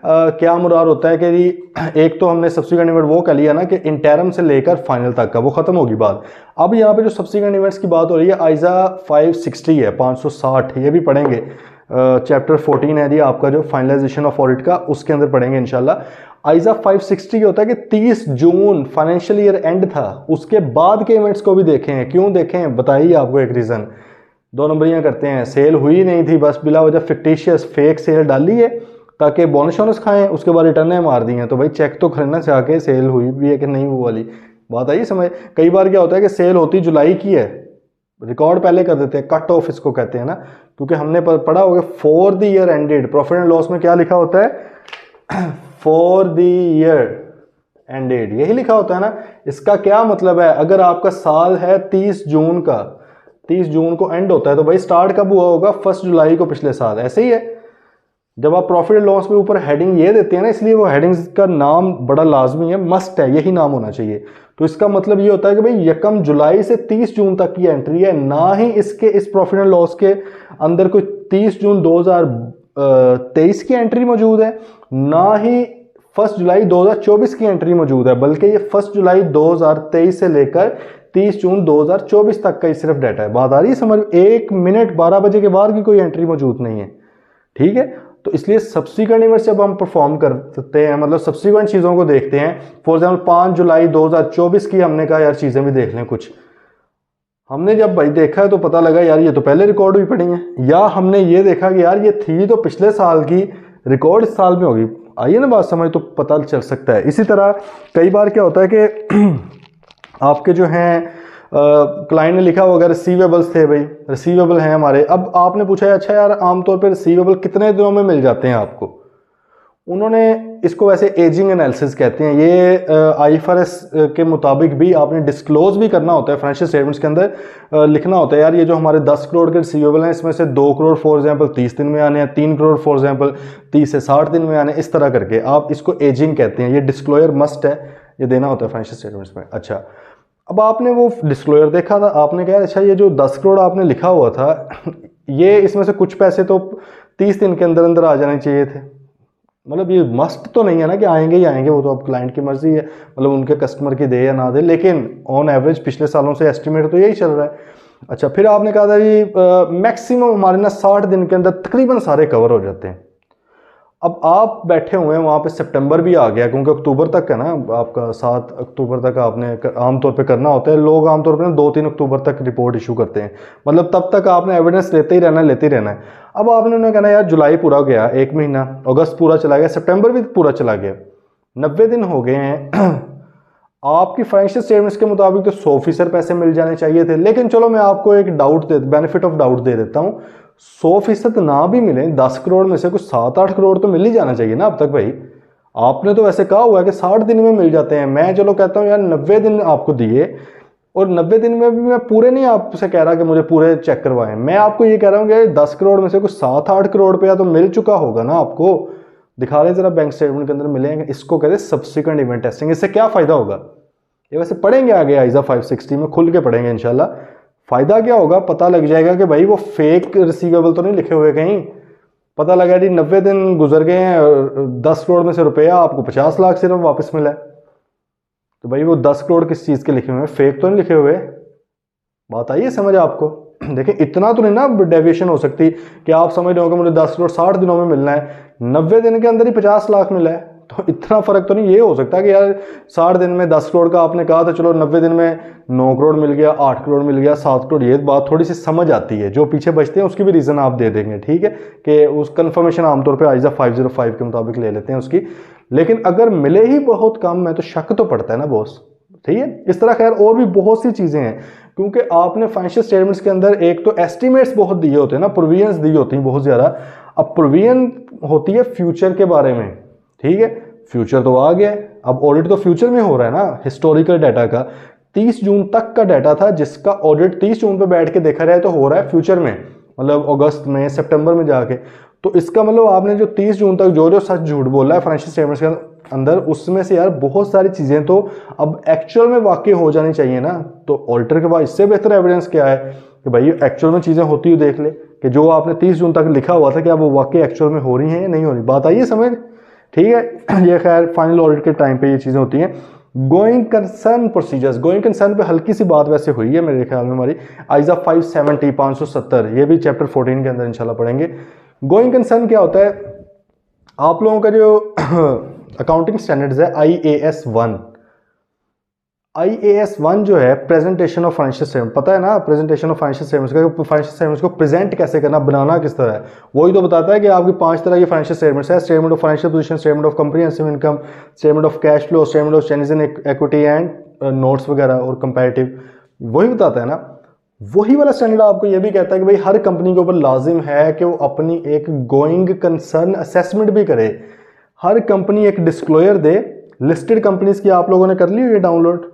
क्या मुराद होता है कि जी एक तो हमने सब्सिक्वेंट इवेंट वो कर लिया ना कि इंटरम से लेकर फाइनल तक का वो ख़त्म होगी बात। अब यहाँ पे जो सब्सिक्वेंट इवेंट्स की बात हो रही है आइज़ा 560 है, 560, ये भी पढ़ेंगे। चैप्टर 14 है जी आपका जो फाइनलाइजेशन ऑफ ऑडिट का, उसके अंदर पढ़ेंगे इंशाल्लाह। आइज़ा 560 होता है कि 30 जून फाइनेंशियल ईयर एंड था, उसके बाद के इवेंट्स को भी देखें हैं। क्यों देखें हैं बताइए आपको एक रीज़न। 2 नंबरियाँ करते हैं, सेल हुई नहीं थी, बस बिला वजह फिक्टिशियस फेक सेल डाली है ताकि बोनस वोनस खाएं, उसके बाद रिटर्नें मार दी हैं। तो भाई चेक तो खरीदना चाह के सेल हुई भी है कि नहीं, वो वाली बात आई समझ। कई बार क्या होता है कि सेल होती जुलाई की है, रिकॉर्ड पहले कर देते हैं, कट ऑफ इसको कहते हैं ना, क्योंकि हमने पढ़ा होगा for the year ended, profit and loss में क्या लिखा होता है फॉर द ईयर एंडेड, यही लिखा होता है ना। इसका क्या मतलब है, अगर आपका साल है 30 जून का, 30 जून को एंड होता है, तो भाई स्टार्ट कब हुआ होगा, 1 जुलाई को पिछले साल। ऐसे ही है, जब आप प्रॉफिट एंड लॉस में ऊपर हेडिंग ये देते हैं ना, इसलिए वो हेडिंग्स का नाम बड़ा लाजमी है, मस्ट है, यही नाम होना चाहिए। तो इसका मतलब ये होता है कि भाई 1 जुलाई से 30 जून तक की एंट्री है, ना ही इसके इस प्रॉफिट एंड लॉस के अंदर कोई 30 जून 2023 की एंट्री मौजूद है, ना ही 1 जुलाई 2024 की एंट्री मौजूद है, बल्कि ये 1 जुलाई 2023 से लेकर 30 जून 2024 तक का ही सिर्फ डाटा है। बात आ रही है समझ। 1 मिनट 12 बजे के बाद की कोई एंट्री मौजूद नहीं है, ठीक है। तो इसलिए सब्सिक्वेंट इवेंट्स जब हम परफॉर्म करते हैं, मतलब सब्सिक्वेंट चीज़ों को देखते हैं, फॉर एग्जाम्पल 5 जुलाई 2024 की हमने कहा यार चीज़ें भी देख लें कुछ, हमने जब भाई देखा है तो पता लगा यार ये तो पहले रिकॉर्ड हुई पड़ी है, या हमने ये देखा कि यार ये थी तो पिछले साल की, रिकॉर्ड इस साल में होगी। आइए ना बात समझ, तो पता चल सकता है। इसी तरह कई बार क्या होता है कि आपके जो हैं क्लाइंट ने लिखा होगा रिसीवेबल्स थे, भाई रिसीवेबल हैं हमारे। अब आपने पूछा है अच्छा यार आमतौर पर रिसीवेबल कितने दिनों में मिल जाते हैं आपको, उन्होंने इसको वैसे एजिंग एनालिसिस कहते हैं। ये आईएफआरएस के मुताबिक भी आपने डिस्क्लोज भी करना होता है, फाइनेंशियल स्टेटमेंट्स के अंदर लिखना होता है यार ये जो हमारे 10 करोड़ के रिसीवेबल हैं, इसमें से 2 करोड़ फॉर एग्जांपल 30 दिन में आने हैं, 3 करोड़ फॉर एग्जांपल 30 से 60 दिन में आने, इस तरह करके आप इसको एजिंग कहते हैं। ये डिस्क्लोजर मस्ट है, ये देना होता है फाइनेंशियल स्टेटमेंट्स में। अच्छा, अब आपने वो डिस्क्लोजर देखा था, आपने कहा अच्छा ये जो 10 करोड़ आपने लिखा हुआ था ये इसमें से कुछ पैसे तो 30 दिन के अंदर अंदर आ जाने चाहिए थे, मतलब ये मस्ट तो नहीं है ना कि आएंगे ही आएंगे, वो तो अब क्लाइंट की मर्जी है, मतलब उनके कस्टमर की दे या ना दे, लेकिन ऑन एवरेज पिछले सालों से एस्टिमेट तो यही चल रहा है। अच्छा, फिर आपने कहा था जी मैक्सिमम हमारे ना 60 दिन के अंदर तकरीबन सारे कवर हो जाते हैं। अब आप बैठे हुए हैं वहाँ पे, सितंबर भी आ गया क्योंकि अक्टूबर तक है ना आपका, 7 अक्टूबर तक आपने आमतौर पे करना होता है। लोग आमतौर पे ना 2-3 अक्टूबर तक रिपोर्ट इशू करते हैं, मतलब तब तक आपने एविडेंस लेते ही रहना है, लेते ही रहना है। अब आपने उन्हें कहना यार जुलाई पूरा गया, 1 महीना, अगस्त पूरा चला गया, सितंबर भी पूरा चला गया, 90 दिन हो गए हैं आपकी फाइनेंशियल स्टेटमेंट्स के मुताबिक तो 100% पैसे मिल जाने चाहिए थे। लेकिन चलो मैं आपको एक बेनिफिट ऑफ डाउट दे देता हूँ, 100% ना भी मिले, 10 करोड़ में से कुछ 7-8 करोड़ तो मिल ही जाना चाहिए ना अब तक। भाई आपने तो वैसे कहा हुआ है कि 60 दिन में मिल जाते हैं, मैं चलो कहता हूँ यार 90 दिन आपको दिए, और 90 दिन में भी मैं पूरे नहीं आपसे कह रहा कि मुझे पूरे चेक करवाएं, मैं आपको ये कह रहा हूँ कि 10 करोड़ में से कुछ 7-8 करोड़ रुपया तो मिल चुका होगा ना आपको, दिखा रहे जरा बैंक स्टेटमेंट के अंदर मिलेंगे। इसको कहते हैं सब्सिक्वेंट इवेंट टेस्टिंग। इससे क्या फ़ायदा होगा, ये वैसे पढ़ेंगे आगे आइज़ा 560 में, खुल के पढ़ेंगे इंशाल्लाह। फ़ायदा क्या होगा, पता लग जाएगा कि भाई वो फेक रिसीवेबल तो नहीं लिखे हुए कहीं, पता लगा जी 90 दिन गुजर गए हैं और 10 करोड़ में से रुपया आपको 50 लाख सिर्फ वापस मिला है, तो भाई वो 10 करोड़ किस चीज़ के लिखे हुए हैं, फेक तो नहीं लिखे हुए। बात आई है समझ आपको। देखिए इतना तो नहीं ना डेविएशन हो सकती कि आप समझ रहे हो कि मुझे 10 करोड़ 60 दिनों में मिलना है, 90 दिन के अंदर ही 50 लाख मिला है, तो इतना फर्क तो नहीं ये हो सकता कि यार 60 दिन में 10 करोड़ का आपने कहा था, चलो 90 दिन में 9 करोड़ मिल गया, 8 करोड़ मिल गया, 7 करोड़। ये बात थोड़ी सी समझ आती है, जो पीछे बचते हैं उसकी भी रीज़न आप दे देंगे, ठीक है, कि उस कन्फर्मेशन आमतौर पर आइज़ा 505 के मुताबिक ले लेते हैं उसकी। लेकिन अगर मिले ही बहुत कम है तो शक तो पड़ता है ना बॉस, ठीक है। इस तरह खैर और भी बहुत सी चीज़ें हैं, क्योंकि आपने फाइनेंशियल स्टेटमेंट्स के अंदर एक तो एस्टिमेट्स बहुत दिए होते हैं ना, प्रोविजंस दी होती हैं बहुत ज़्यादा। अब प्रोविजन होती है फ्यूचर के बारे में, ठीक है, फ्यूचर तो आ गया, अब ऑडिट तो फ्यूचर में हो रहा है ना, हिस्टोरिकल डाटा का 30 जून तक का डाटा था जिसका ऑडिट 30 जून पे बैठ के देखा रहा है, तो हो रहा है फ्यूचर में, मतलब अगस्त में, सितंबर में जाके। तो इसका मतलब आपने जो 30 जून तक जो जो सच झूठ बोला है फाइनेंशियल अंदर, उसमें से यार बहुत सारी चीज़ें तो अब एक्चुअल में वाकई हो जानी चाहिए ना। तो ऑडिटर के पास इससे बेहतर एविडेंस क्या है कि भाई एक्चुअल में चीज़ें होती हुई देख ले कि जो आपने 30 जून तक लिखा हुआ था क्या वो वाकई एक्चुअल में हो रही हैं या नहीं हो रही। बात आइए समझ, ठीक है। ये खैर फाइनल ऑडिट के टाइम पे ये चीज़ें होती हैं। Going concern procedures, going concern पे हल्की सी बात वैसे हुई है मेरे ख्याल में हमारी, आइजा 570 570, ये भी चैप्टर 14 के अंदर इंशाल्लाह पढ़ेंगे। गोइंग कंसर्न क्या होता है, आप लोगों का जो अकाउंटिंग स्टैंडर्ड्स है IAS 1 जो है प्रेजेंटेशन ऑफ फाइनेंशियल स्टेटमेंट, पता है ना प्रेजेंटेशन ऑफ फाइनेंशियल स्टेटमेंट्स का, फाइनेंशियल स्टेटमेंट्स को प्रेजेंट कैसे करना, बनाना किस तरह है, वही तो बताता है कि आपकी 5 तरह की फाइनेंशियल स्टेटमेंट्स है, statement of financial position, statement of comprehensive income, statement of cash flow, statement of changes in equity and notes वगैरह और कंपैरेटिव, वही बताता है ना। वही वाला स्टैंडर्ड आपको ये भी कहता है कि भाई हर कंपनी के ऊपर लाजिम है कि वो अपनी एक गोइंग कंसर्न असेसमेंट भी करे, हर कंपनी एक डिस्क्लोजर दे। लिस्टेड कंपनीज की आप लोगों ने कर ली हुई है डाउनलोड,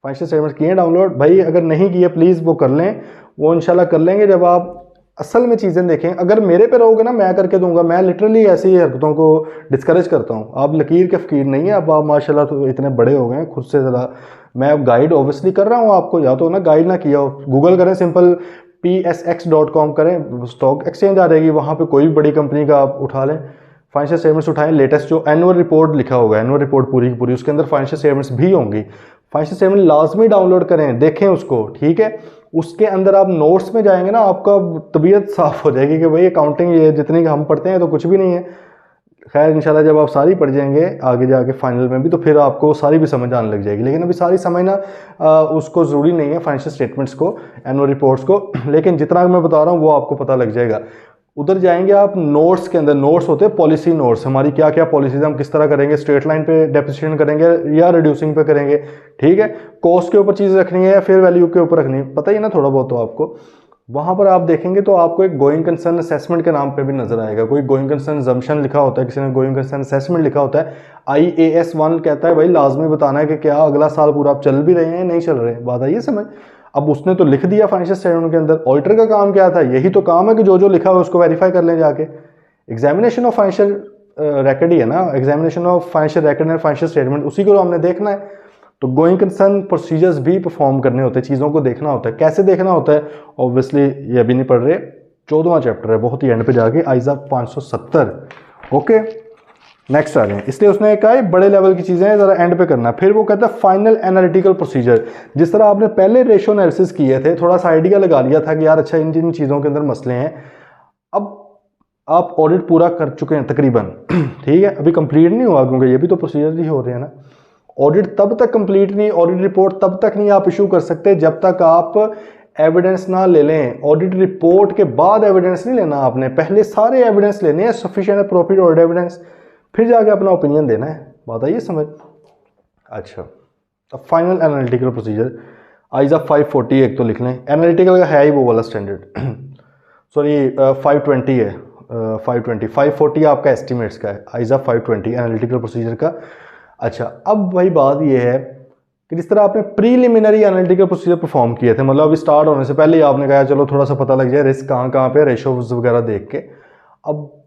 फाइनेंशियल स्टेटमेंट किए डाउनलोड, भाई अगर नहीं किए प्लीज़ वो कर लें, वो इंशाल्लाह कर लेंगे जब आप असल में चीज़ें देखें। अगर मेरे पे रहोगे ना मैं करके दूंगा, मैं लिटरली ऐसी हरकतों को डिस्करेज करता हूँ। आप लकीर के फ़कीर नहीं है, अब आप माशाल्लाह तो इतने बड़े हो गए हैं खुद से, ज़रा मैं अब गाइड ऑब्वियसली कर रहा हूँ आपको, या तो ना गाइड ना किया हो, गूगल करें सिंपल psx.com करें, स्टॉक एक्सचेंज आ जाएगी, वहाँ पे कोई भी बड़ी कंपनी का आप उठा लें, फाइनेंशियल स्टेटमेंट्स उठाएं, लेटेस्ट जो एनुअल रिपोर्ट लिखा होगा, एनुअल रिपोर्ट पूरी की पूरी, उसके अंदर फाइनेंशियल स्टेटमेंट्स भी होंगी, फाइनेंशियल स्टेटमेंट लाजमी डाउनलोड करें, देखें उसको, ठीक है। उसके अंदर आप नोट्स में जाएंगे ना, आपका तबीयत साफ हो जाएगी कि भाई अकाउंटिंग ये जितनी हम पढ़ते हैं तो कुछ भी नहीं है। खैर इंशाल्लाह जब आप सारी पढ़ जाएंगे आगे जाके फाइनल में भी, तो फिर आपको सारी भी समझ आने लग जाएगी, लेकिन अभी सारी समझना उसको ज़रूरी नहीं है, फाइनेंशियल स्टेटमेंट्स को, एनुअल रिपोर्ट्स को, लेकिन जितना मैं बता रहा हूँ वो आपको पता लग जाएगा। उधर जाएंगे आप, नोट्स के अंदर नोट्स होते हैं, पॉलिसी नोट्स, हमारी क्या क्या पॉलिसीज हम किस तरह करेंगे, स्ट्रेट लाइन पे डेप्रिसिएशन करेंगे या रिड्यूसिंग पे करेंगे, ठीक है, कॉस्ट के ऊपर चीज़ रखनी है या फिर वैल्यू के ऊपर रखनी है, पता ही ना थोड़ा बहुत तो आपको। वहाँ पर आप देखेंगे तो आपको एक गोइंग कंसर्न असेसमेंट के नाम पे भी नजर आएगा, कोई गोइंग कंसर्न जम्पशन लिखा होता है, किसी ने गोइंग कंसर्न असेसमेंट लिखा होता है। IAS 1 कहता है भाई लाजमी बताना है कि क्या अगला साल पूरा आप चल भी रहे हैं नहीं चल रहे हैं, बात आइए समझ। अब उसने तो लिख दिया फाइनेंशियल स्टेटमेंट के अंदर, ऑडिटर का काम क्या था, यही तो काम है कि जो जो लिखा है उसको वेरीफाई कर लें जाके। एग्जामिनेशन ऑफ फाइनेंशियल रिकॉर्ड ही है ना, examination of financial record and financial statement, उसी को हमने देखना है। तो गोइंग कंसर्न प्रोसीजर्स भी परफॉर्म करने होते हैं, चीज़ों को देखना होता है, कैसे देखना होता है, ऑब्वियसली ये अभी नहीं पढ़ रहे, 14वां चैप्टर है, बहुत ही एंड पे जाके आइजा 570। ओके नेक्स्ट आ रहे हैं, इसलिए उसने कहा बड़े लेवल की चीज़ें ज़रा एंड पे करना। फिर वो कहता है फाइनल एनालिटिकल प्रोसीजर, जिस तरह आपने पहले रेशो एनालिसिस किए थे, थोड़ा सा आइडिया लगा लिया था कि यार अच्छा इन जिन चीज़ों के अंदर मसले हैं, अब आप ऑडिट पूरा कर चुके हैं तकरीबन, ठीक है, अभी कंप्लीट नहीं हुआ क्योंकि ये भी तो प्रोसीजर ही हो रहे हैं ना। ऑडिट तब तक कंप्लीट नहीं, ऑडिट रिपोर्ट तब तक नहीं आप इशू कर सकते जब तक आप एविडेंस ना ले लें। ऑडिट रिपोर्ट के बाद एविडेंस नहीं लेना आपने, पहले सारे एविडेंस लेने हैं, सफिशिएंट अप्रोप्रिएट ऑडिट एविडेंस, फिर जाके अपना ओपिनियन देना है, बात आइए समझ। अच्छा अब फाइनल एनालिटिकल प्रोसीजर आइजा 540 एक तो लिख लें, एनालिटिकल का है ही वो वाला स्टैंडर्ड, सॉरी 520 है, 540 आपका एस्टिमेट्स का है, आइजा 520 एनालिटिकल प्रोसीजर का। अच्छा अब भाई बात ये है कि जिस तरह आपने प्रीलिमिनरी एनालिटिकल प्रोसीजर परफॉर्म किए थे, मतलब अभी स्टार्ट होने से पहले ही आपने कहा चलो थोड़ा सा पता लग जाए रिस्क कहाँ कहाँ पे, रेशोज वगैरह देख के, अब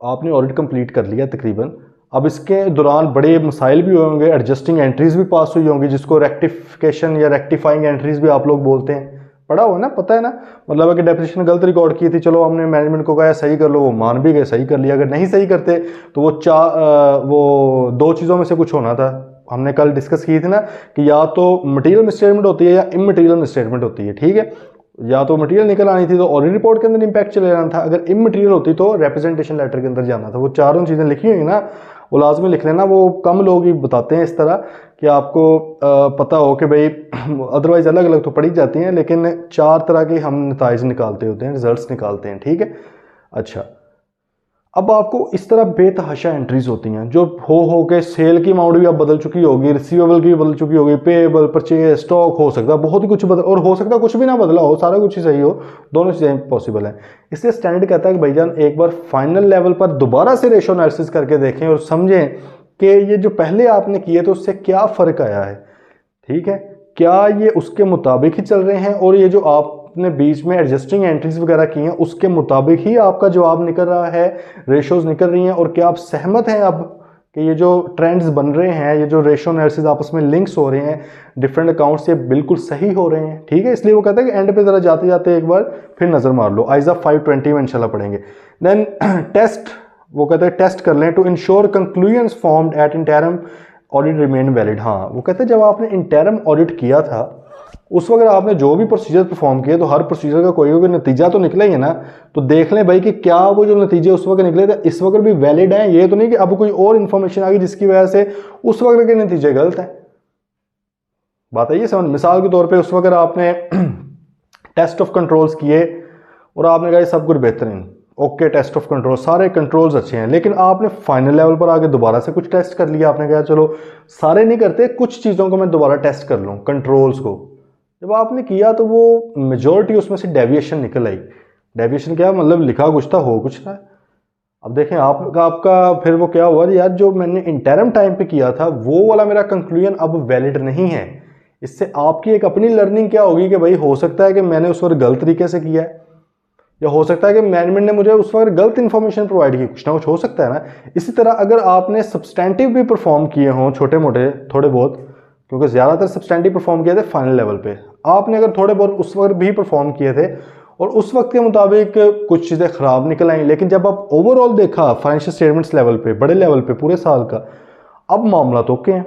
आपने ऑडिट कंप्लीट कर लिया तकरीबन। अब इसके दौरान बड़े मसाइल भी हुए होंगे, एडजस्टिंग एंट्रीज भी पास हुई होंगी, जिसको रेक्टिफिकेशन या रेक्टिफाइंग एंट्रीज भी आप लोग बोलते हैं, पढ़ा हुआ ना, पता है ना, मतलब अगर डेप्रिसिएशन गलत रिकॉर्ड की थी, चलो हमने मैनेजमेंट को कहा सही कर लो, वो मान भी गए, सही कर लिया। अगर नहीं सही करते तो वो दो चीज़ों में से कुछ होना था, हमने कल डिस्कस की थी ना कि या तो मटेरियल मिसस्टेटमेंट होती है या इमटेरियल मिसस्टेटमेंट होती है, ठीक है, या तो मटेरियल निकल आनी थी तो ऑडिट रिपोर्ट के अंदर इंपैक्ट चले जाना था, अगर इमटेरियल होती तो रिप्रेजेंटेशन लेटर के अंदर जाना था। वो चारों चीज़ें लिखी हुई ना, वो लाजमी लिख लेना, वो कम लोग ही बताते हैं इस तरह कि आपको पता हो कि भाई अदरवाइज अलग अलग तो पढ़ी जाती हैं, लेकिन 4 तरह के हम नताइज निकालते होते हैं, रिजल्ट्स निकालते हैं, ठीक है। अच्छा अब आपको इस तरह बेतहाशा एंट्रीज होती हैं जो हो के सेल की अमाउंट भी अब बदल चुकी होगी, रिसीवेबल की भी बदल चुकी होगी, पेएबल, परचेज, स्टॉक, हो सकता है बहुत ही कुछ बदल, और हो सकता है कुछ भी ना बदला हो, सारा कुछ ही सही हो, दोनों चीज़ें पॉसिबल हैं। इसलिए स्टैंडर्ड कहता है कि भाईजान एक बार फाइनल लेवल पर दोबारा से रेशो एनालिसिस करके देखें और समझें कि ये जो पहले आपने किए तो उससे क्या फ़र्क आया है, ठीक है, क्या ये उसके मुताबिक ही चल रहे हैं, और ये जो आपने बीच में एडजस्टिंग एंट्रीज वगैरह की हैं उसके मुताबिक ही आपका जवाब निकल रहा है, रेशोज निकल रही हैं, और क्या आप सहमत हैं अब कि ये जो ट्रेंड्स बन रहे हैं, ये जो रेशो एनालिसिस आपस में लिंक्स हो रहे हैं डिफरेंट अकाउंट्स, ये बिल्कुल सही हो रहे हैं, ठीक है। इसलिए वो कहता है कि एंड पे ज़रा जाते जाते एक बार फिर नज़र मार लो। आइज़ा 520 में इंशाल्लाह पढ़ेंगे। देन टेस्ट, वो कहते हैं टेस्ट कर लें to ensure conclusions formed at interim audit remain valid. हाँ, वो कहते हैं जब आपने इंटरम ऑडिट किया था उस वक्त आपने जो भी प्रोसीजर परफॉर्म किए तो हर प्रोसीजर का कोई कोई नतीजा तो निकला ही है ना। तो देख लें भाई कि क्या वो जो नतीजे उस वक्त निकले थे इस वक्त भी वैलिड हैं। ये तो नहीं कि अब कोई और इन्फॉर्मेशन आ गई जिसकी वजह से उस वक्त के नतीजे गलत हैं। बात है ये समझ। मिसाल के तौर पे उस वक्त आपने टेस्ट ऑफ कंट्रोल्स किए और आपने कहा सब कुछ बेहतरीन, ओके, टेस्ट ऑफ कंट्रोल सारे कंट्रोल्स अच्छे हैं, लेकिन आपने फाइनल लेवल पर आके दोबारा से कुछ टेस्ट कर लिया। आपने कहा चलो सारे नहीं करते, कुछ चीज़ों को मैं दोबारा टेस्ट कर लूँ, कंट्रोल्स को। जब आपने किया तो वो मेजॉरिटी उसमें से डेविएशन निकल आई। डेविएशन क्या मतलब, लिखा कुछ था हो कुछ था। अब देखें आपका फिर वो क्या हुआ यार, जो मैंने इंटरम टाइम पे किया था वो वाला मेरा कंक्लूजन अब वैलिड नहीं है। इससे आपकी एक अपनी लर्निंग क्या होगी कि भाई हो सकता है कि मैंने उस वक्त गलत तरीके से किया है, या हो सकता है कि मैनेजमेंट ने मुझे उस वक्त गलत इन्फॉर्मेशन प्रोवाइड की, कुछ ना कुछ हो सकता है ना। इसी तरह अगर आपने सब्सटैंटिव भी परफॉर्म किए हों छोटे मोटे थोड़े बहुत, क्योंकि ज़्यादातर सब्सटैंटिव परफॉर्म किए थे फाइनल लेवल पे, आपने अगर थोड़े बहुत उस वक्त भी परफॉर्म किए थे और उस वक्त के मुताबिक कुछ चीज़ें ख़राब निकल आई, लेकिन जब आप ओवरऑल देखा फाइनेंशियल स्टेटमेंट्स लेवल पे, बड़े लेवल पे पूरे साल का, अब मामला तो ओके हैं,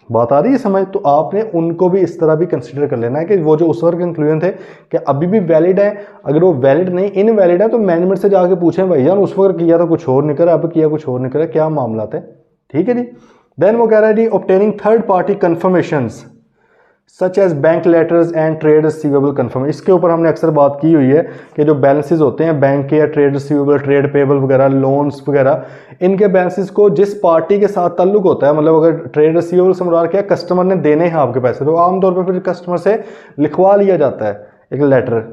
बात आ रही है समझ। तो आपने उनको भी इस तरह भी कंसिडर कर लेना है कि वो जो उस वक्त कंक्लूजन थे कि अभी भी वैलिड है। अगर वो वैलिड नहीं इनवैलिड है तो मैनेजमेंट से जाके पूछें भाई जान उस वक्त किया तो कुछ और निकला, अब किया कुछ और निकला, क्या मामला थे, ठीक है जी। देन वो कह रहा है जी obtaining third party confirmations such as bank letters and trade receivable confirm. इसके ऊपर हमने अक्सर बात की हुई है कि जो बैलेंसेस होते हैं बैंक के या ट्रेड रिसीवेबल, ट्रेड पेबल वगैरह, लोन्स वगैरह, इनके बैलेंसेस को जिस पार्टी के साथ ताल्लुक होता है, मतलब अगर ट्रेड रिसीवेबल से मुराद क्या, कस्टमर ने देने हैं आपके पैसे, तो आमतौर पर फिर कस्टमर से लिखवा लिया जाता है एक लेटर,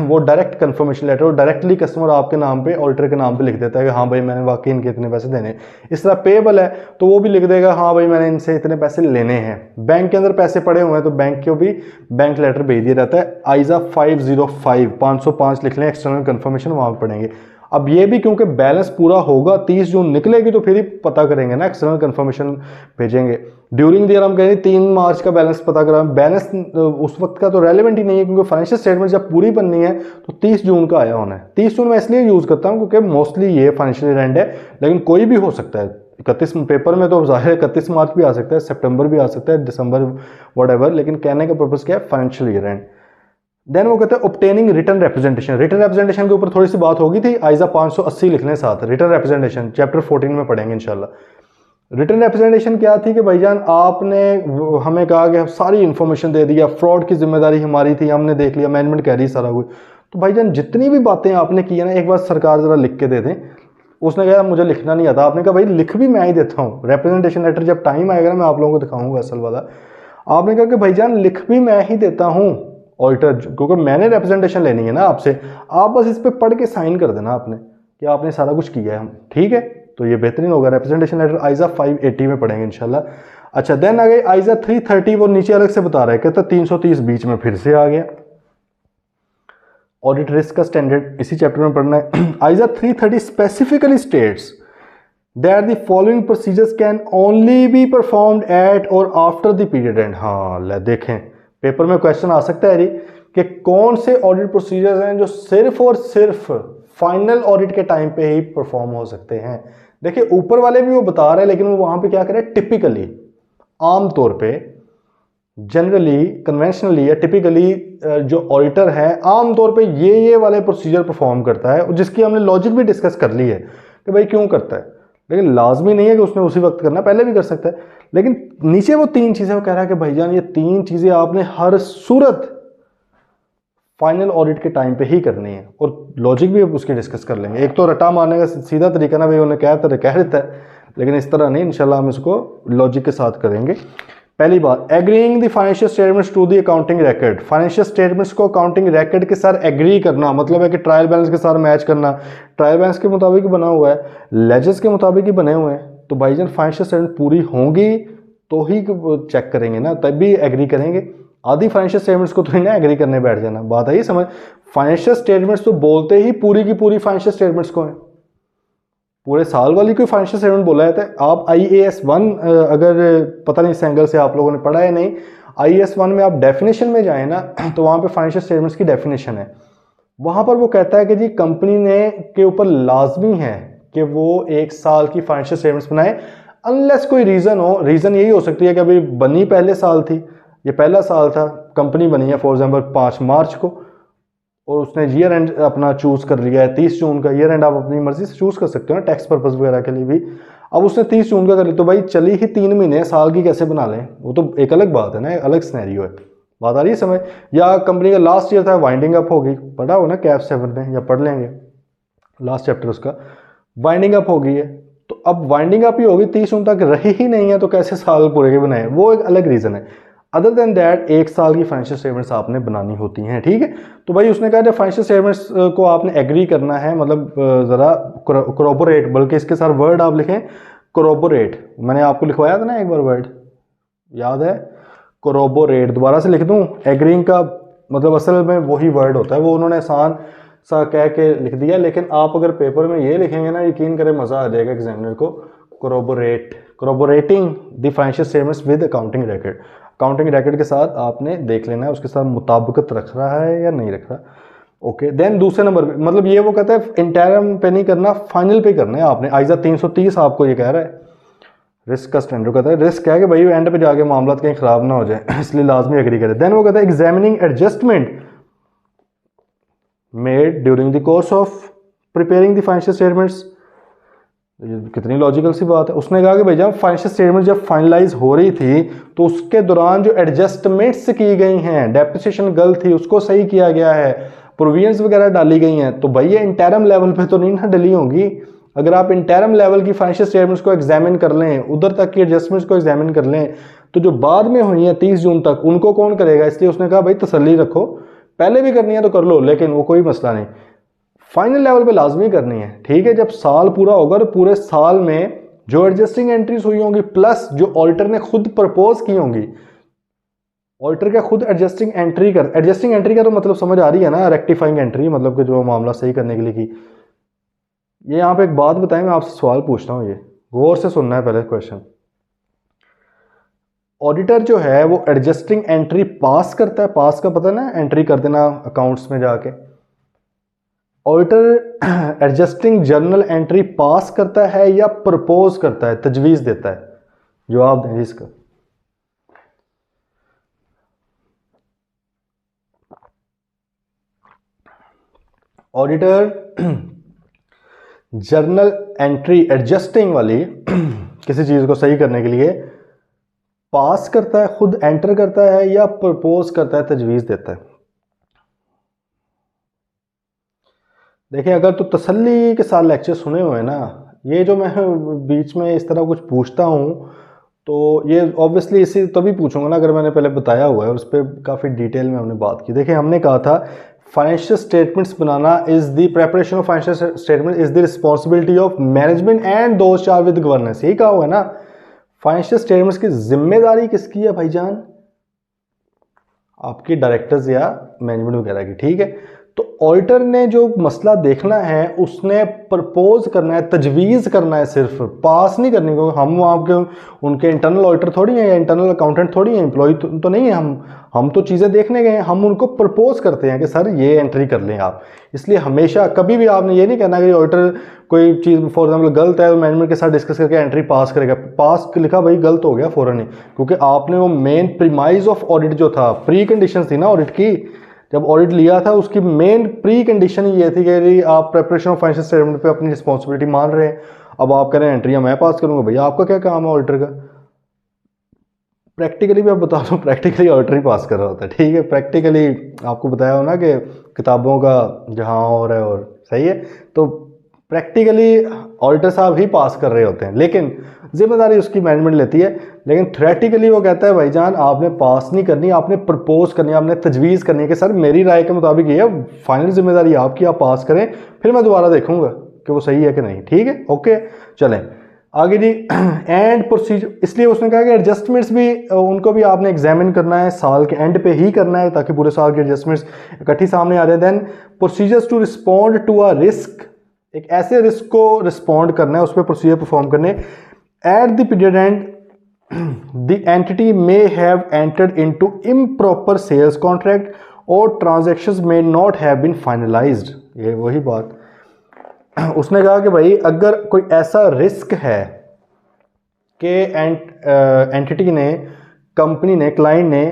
वो डायरेक्ट कंफर्मेशन लेटर, और डायरेक्टली कस्टमर आपके नाम पे, ऑडिटर के नाम पे लिख देता है कि हाँ भाई मैंने वाकई इनके इतने पैसे देने। इस तरह पेबल है तो वो भी लिख देगा हाँ भाई मैंने इनसे इतने पैसे लेने हैं। बैंक के अंदर पैसे पड़े हुए हैं तो बैंक को भी बैंक लेटर भेज दिया जाता है। आइज़ा 505 लिख लें, एक्सटर्नल कन्फर्मेशन वहाँ पढ़ेंगे। अब ये भी क्योंकि बैलेंस पूरा होगा 30 जून निकलेगी तो फिर ही पता करेंगे ना, एक्सटर्नल कन्फर्मेशन भेजेंगे। ड्यूरिंग द ईयर हम कह रहे हैं 3 मार्च का बैलेंस पता करा, बैलेंस उस वक्त का तो रेलेवेंट ही नहीं है क्योंकि फाइनेंशियल स्टेटमेंट जब पूरी बननी है तो 30 जून का आया होना है। 30 जून मैं इसलिए यूज़ करता हूँ क्योंकि मोस्टली ये फाइनेंशियल एंड है, लेकिन कोई भी हो सकता है। 31 पेपर में तो जाहिर 31 मार्च भी आ सकता है, सितंबर भी आ सकता है, दिसंबर व्हाटएवर, लेकिन कहने का पर्पज़ क्या है, फाइनेंशियल ईयर एंड। देन वो कहते हैं obtaining written representation. Written representation के ऊपर थोड़ी सी बात होगी थी, आइज़ा 580 लिखने साथ रिटर्न रिप्रेजेंटेशन चैप्टर 14 में पढ़ेंगे इंशाल्लाह। रिटर्न रिप्रेजेंटेशन क्या थी कि भाईजान आपने हमें कहा कि सारी इन्फॉर्मेशन दे दिया, फ्रॉड की जिम्मेदारी हमारी थी, हमने देख लिया, मैनेजमेंट कह रही सारा कुछ, तो भाईजान जितनी भी बातें आपने की है ना एक बार सरकार ज़रा लिख के दे दें। उसने कहा मुझे लिखना नहीं आता, आपने कहा भाई लिख भी मैं ही देता हूँ, रिप्रेजेंटेशन लेटर जब टाइम आएगा ना मैं आप लोगों को दिखाऊंगा असल वाला। आपने कहा कि भाईजान लिख भी मैं ही देता हूँ ऑडिटर, क्योंकि मैंने रिप्रेजेंटेशन लेनी है ना आपसे, आप बस इस पर पढ़ के साइन कर देना आपने कि आपने सारा कुछ किया है, हम ठीक है, तो ये बेहतरीन होगा। रिप्रेजेंटेशन लेटर आइज़ा 580 में पढ़ेंगे इंशाल्लाह। अच्छा देन आ गई आइज़ा 330, वो नीचे अलग से बता रहा है, कहता 330 बीच में फिर से आ गया। ऑडिट रिस्क का स्टैंडर्ड इसी चैप्टर में पढ़ना है। Aiza 330 specifically states that the following procedures can only be performed eight और आफ्टर द पीरियड एंड। हाँ ले देखें पेपर में क्वेश्चन आ सकता है जी कि कौन से ऑडिट प्रोसीजर्स हैं जो सिर्फ और सिर्फ फाइनल ऑडिट के टाइम पे ही परफॉर्म हो सकते हैं। देखिए ऊपर वाले भी वो बता रहे हैं, लेकिन वो वहां पे क्या करें, टिपिकली, आमतौर पे, जनरली, कन्वेंशनली या टिपिकली जो ऑडिटर है आमतौर पे ये वाले प्रोसीजर परफॉर्म करता है, जिसकी हमने लॉजिक भी डिस्कस कर ली है कि भाई क्यों करता है, लेकिन लाजमी नहीं है कि उसने उसी वक्त करना, पहले भी कर सकता है। लेकिन नीचे वो 3 चीज़ें वो कह रहा है कि भाईजान ये 3 चीज़ें आपने हर सूरत फाइनल ऑडिट के टाइम पे ही करनी है, और लॉजिक भी उसके डिस्कस कर लेंगे। एक तो रटा मारने का सीधा तरीका ना भाई उन्हें कह देता है, लेकिन इस तरह नहीं, इंशाल्लाह हम इसको लॉजिक के साथ करेंगे। पहली बात, agreeing the financial statements to the accounting record. Financial statements को अकाउंटिंग रिकॉर्ड के साथ एग्री करना, मतलब है कि ट्रायल बैलेंस के साथ मैच करना। ट्रायल बैलेंस के मुताबिक बना हुआ है, लेजर्स के मुताबिक ही बने हुए हैं, तो भाईजान फाइनेंशियल स्टेटमेंट पूरी होंगी तो ही चेक करेंगे ना, तब भी एग्री करेंगे। आधी फाइनेंशियल स्टेटमेंट्स को तो ही ना एग्री करने बैठ जाना, बात है ये समझ। फाइनेंशियल स्टेटमेंट्स तो बोलते ही पूरी की पूरी फाइनेंशियल स्टेटमेंट्स को है, पूरे साल वाली कोई फाइनेंशियल स्टेटमेंट बोला है। तो आप IAS 1 अगर पता नहीं इस एंगल से आप लोगों ने पढ़ा है नहीं, IAS 1 में आप डेफिनेशन में जाएँ ना तो वहाँ पे फाइनेंशियल स्टेटमेंट्स की डेफिनेशन है। वहाँ पर वो कहता है कि जी कंपनी ने के ऊपर लाजमी है कि वो 1 साल की फाइनेंशियल स्टेटमेंट्स बनाए, अनलेस कोई रीज़न हो। रीज़न यही हो सकती है कि अभी बनी पहले साल थी, ये पहला साल था, कंपनी बनी है फॉर एग्जाम्पल 5 मार्च को, और उसने ईयर एंड अपना चूज़ कर लिया है 30 जून का। ईयर एंड आप अपनी मर्जी से चूज़ कर सकते हो ना, टैक्स पर्पज़ वगैरह के लिए भी। अब उसने 30 जून का कर लिया, तो भाई चली ही 3 महीने, साल की कैसे बना लें, वो तो एक अलग बात है ना, एक अलग स्नैरियो है। बात आ रही है समझ? या कंपनी का लास्ट ईयर था, वाइंडिंग अप होगी, पढ़ा हो ना कैप 7 में, या पढ़ लेंगे लास्ट चैप्टर उसका, वाइंडिंग अप हो गई है। तो अब वाइंडिंग अप ही होगी, 30 जून तक रही ही नहीं है, तो कैसे साल पूरे के बनाए, वो एक अलग रीज़न है। अदर देन दैट 1 साल की फाइनेंशियल स्टेटमेंट्स आपने बनानी होती हैं, ठीक है। तो भाई उसने कहा जब फाइनेंशियल स्टेटमेंट्स को आपने एग्री करना है, मतलब ज़रा कोरोबोरेट, बल्कि इसके साथ वर्ड आप लिखें कोरोबोरेट। मैंने आपको लिखवाया था ना एक बार वर्ड, याद है? कोरोबोरेट, दोबारा से लिख दूं? एग्रीइंग का मतलब असल में वही वर्ड होता है, वो उन्होंने आसान सा कह के लिख दिया, लेकिन आप अगर पेपर में ये लिखेंगे ना, यकीन करें मज़ा आ जाएगा एग्जामिनर को। Corroborate, corroborating the financial statements with accounting record. Accounting record के साथ आपने देख लेना है उसके साथ मुताबिकत रख रहा है या नहीं रख रहा। ओके, देन दूसरे नंबर पे, मतलब ये वो कहता है इंटरम पे नहीं करना, फाइनल पे करना है आपने। आइजा 330 आपको ये कह रहा है, रिस्क का स्टैंडर्ड कहता है, रिस्क है कि भाई एंड पे जाके मामला कहीं ख़राब ना हो जाए, इसलिए लाजमी एग्री करे। देन वो कहता है examining adjustment made during the course of preparing the financial statements. कितनी लॉजिकल सी बात है। उसने कहा कि भाई जब फाइनेंशियल स्टेटमेंट जब फाइनलाइज हो रही थी तो उसके दौरान जो एडजस्टमेंट्स की गई हैं, डेप्रिसिएशन गलत थी उसको सही किया गया है, प्रोविजंस वगैरह डाली गई हैं, तो भाई ये इंटरम लेवल पे तो नहीं ना डली होंगी। अगर आप इंटरम लेवल की फाइनेंशियल स्टेटमेंट्स को एग्जामिन कर लें, उधर तक की एडजस्टमेंट्स को एग्जामिन कर लें, तो जो बाद में हुई है 30 जून तक, उनको कौन करेगा? इसलिए उसने कहा भाई तसल्ली रखो, पहले भी करनी है तो कर लो, लेकिन वो कोई मसला नहीं, फाइनल लेवल पे लाजमी करनी है, ठीक है। जब साल पूरा होगा तो पूरे साल में जो एडजस्टिंग एंट्रीज हुई होंगी प्लस जो ऑडिटर ने खुद प्रपोज की होंगी, ऑडिटर का खुद एडजस्टिंग एंट्री का तो मतलब समझ आ रही है ना, रेक्टिफाइंग एंट्री, मतलब कि जो मामला सही करने के लिए की। ये यहाँ पे एक बात बताएं, मैं आपसे सवाल पूछता हूँ, ये गौर से सुनना है पहले क्वेश्चन। ऑडिटर जो है वो एडजस्टिंग एंट्री पास करता है, पास का पता ना, एंट्री कर देना अकाउंट्स में जाके। ऑडिटर एडजस्टिंग जर्नल एंट्री पास करता है या प्रपोज करता है, तजवीज देता है? जवाब दें इसका। ऑडिटर जर्नल एंट्री एडजस्टिंग वाली किसी चीज को सही करने के लिए पास करता है, खुद एंटर करता है, या प्रपोज करता है, तजवीज़ देता है? देखिए अगर तो तसल्ली के साथ लेक्चर सुने हुए हैं ना, ये जो मैं बीच में इस तरह कुछ पूछता हूँ तो ये ऑब्वियसली इसी तभी पूछूंगा ना अगर मैंने पहले बताया हुआ है और उस पर काफ़ी डिटेल में हमने बात की। देखिए हमने कहा था financial statements banana is the preparation of financial statement is the responsibility of management and those charge with governance, यही कहा हुआ है ना। फाइनेंशियल स्टेटमेंट्स की जिम्मेदारी किसकी है भाईजान? आपकी डायरेक्टर्स या मैनेजमेंट वगैरह की, ठीक है। तो ऑडिटर ने जो मसला देखना है उसने प्रपोज करना है, तजवीज़ करना है, सिर्फ पास नहीं करनी, क्योंकि हम आपके उनके इंटरनल ऑडिटर थोड़ी हैं या इंटरनल अकाउंटेंट थोड़ी हैं, एम्प्लॉय तो नहीं है हम तो चीज़ें देखने गए हैं, हम उनको प्रपोज करते हैं कि सर ये एंट्री कर लें आप। इसलिए हमेशा कभी भी आपने ये नहीं कहना कि ऑडिटर कोई चीज़ फॉर एग्जाम्पल गलत है तो मैनेजमेंट के साथ डिस्कस करके एंट्री पास करेगा। पास लिखा भाई गलत हो गया फ़ौरन ही, क्योंकि आपने वो मेन प्रीमाइज ऑफ ऑडिट जो था, प्री कंडीशन थी ना ऑडिट की, जब ऑडिट लिया था उसकी मेन प्री कंडीशन ये थी कि आप प्रेपरेशन ऑफ फाइनेंशियल स्टेटमेंट पे अपनी रिस्पॉन्सिबिलिटी मान रहे हैं। अब आप कह रहे हैं एंट्रियाँ मैं पास करूंगा, भैया आपका क्या काम है ऑडिटर का? प्रैक्टिकली भी आप बता दो, प्रैक्टिकली ऑडिटर ही पास कर रहा होता है, ठीक है। प्रैक्टिकली आपको बताया हो ना कि किताबों का जहाँ और है और सही है, तो प्रैक्टिकली ऑडिटर साहब ही पास कर रहे होते हैं, लेकिन जिम्मेदारी उसकी मैनेजमेंट लेती है। लेकिन थ्योरेटिकली वो कहता है भाईजान आपने पास नहीं करनी, आपने प्रपोज करनी है, आपने तजवीज़ करनी है कि सर मेरी राय के मुताबिक ये फाइनल जिम्मेदारी आपकी, आप पास करें, फिर मैं दोबारा देखूंगा कि वो सही है कि नहीं, ठीक है। ओके चलें आगे जी। एंड प्रोसीजर, इसलिए उसने कहा कि एडजस्टमेंट्स भी उनको भी आपने एग्जामिन करना है, साल के एंड पे ही करना है ताकि पूरे साल के एडजस्टमेंट्स इकट्ठी सामने आ जाए। Then procedures to respond to a risk एक ऐसे रिस्क को रिस्पॉन्ड करना है, उस पर प्रोसीजर परफॉर्म करने। At the period end the entity may have entered into improper sales contract और transactions may not have been finalised. ये वही बात उसने कहा कि भाई अगर कोई ऐसा रिस्क है कि एंटिटी ने, कंपनी ने, क्लाइंट ने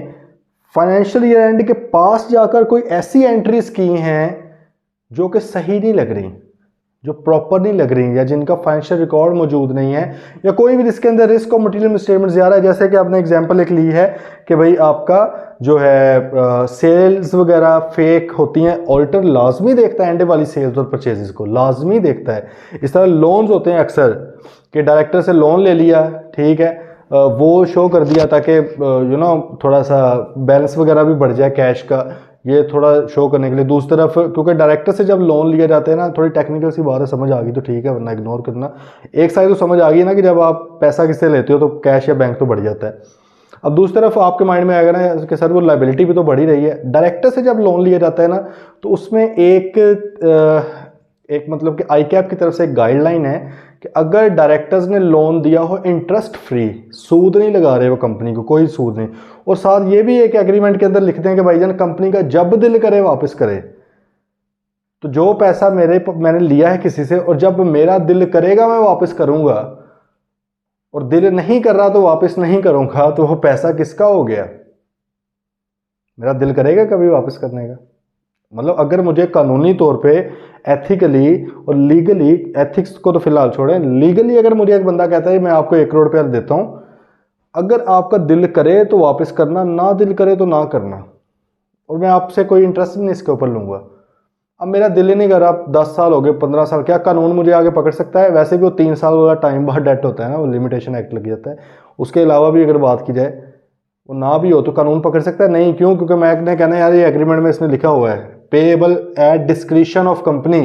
फाइनेंशियल ईयर एंड के पास जाकर कोई ऐसी एंट्रीज की हैं जो कि सही नहीं लग रही, जो प्रॉपर नहीं लग रही, या जिनका फाइनेंशियल रिकॉर्ड मौजूद नहीं है, या कोई भी जिसके अंदर रिस्क और मटेरियल मिसस्टेटमेंट ज़्यादा है। जैसे कि आपने एग्जांपल एक ली है कि भाई आपका जो है सेल्स वगैरह फेक होती हैं, ऑडिटर लाजमी देखता है एंड वाली सेल्स और परचेजेस को, लाजमी देखता है। इस तरह लोन्स होते हैं अक्सर कि डायरेक्टर से लोन ले लिया, ठीक है, वो शो कर दिया ताकि थोड़ा सा बैलेंस वगैरह भी बढ़ जाए कैश का, ये थोड़ा शो करने के लिए। दूसरी तरफ क्योंकि डायरेक्टर से जब लोन लिया जाता है ना, थोड़ी टेक्निकल सी बात है, समझ आ गई तो ठीक है, वरना इग्नोर करना। एक साइड तो समझ आ गई ना कि जब आप पैसा किससे लेते हो तो कैश या बैंक तो बढ़ जाता है। अब दूसरी तरफ आपके माइंड में आएगा ना कि सर वो लाइबिलिटी भी तो बढ़ी रही है। डायरेक्टर से जब लोन लिया जाता है ना तो उसमें एक मतलब कि आई कैप की तरफ से एक गाइडलाइन है कि अगर डायरेक्टर्स ने लोन दिया हो इंटरेस्ट फ्री, सूद नहीं लगा रहे वो कंपनी को, कोई सूद नहीं, और साथ ये भी एक एग्रीमेंट के अंदर लिखते हैं कि भाईजान कंपनी का जब दिल करे वापस करे, तो जो पैसा मैंने लिया है किसी से और जब मेरा दिल करेगा मैं वापस करूंगा, और दिल नहीं कर रहा तो वापस नहीं करूंगा, तो वो पैसा किसका हो गया? मेरा दिल करेगा कभी वापस करने का? मतलब अगर मुझे कानूनी तौर पे एथिकली और लीगली, एथिक्स को तो फिलहाल छोड़ें, लीगली अगर मुझे एक बंदा कहता है मैं आपको 1 करोड़ रुपया देता हूं, अगर आपका दिल करे तो वापस करना, ना दिल करे तो ना करना, और मैं आपसे कोई इंटरेस्ट नहीं इसके ऊपर लूंगा। अब मेरा दिल ही नहीं कर रहा, 10 साल हो गए, 15 साल, क्या कानून मुझे आगे पकड़ सकता है? वैसे भी वो 3 साल वाला टाइम बाहर डेट होता है ना, वो लिमिटेशन एक्ट लग जाता है। उसके अलावा भी अगर बात की जाए वो ना भी हो तो कानून पकड़ सकता है? नहीं। क्यों? क्योंकि मैं कहना यार ये एग्रीमेंट में इसने लिखा हुआ है payable eight discretion of company,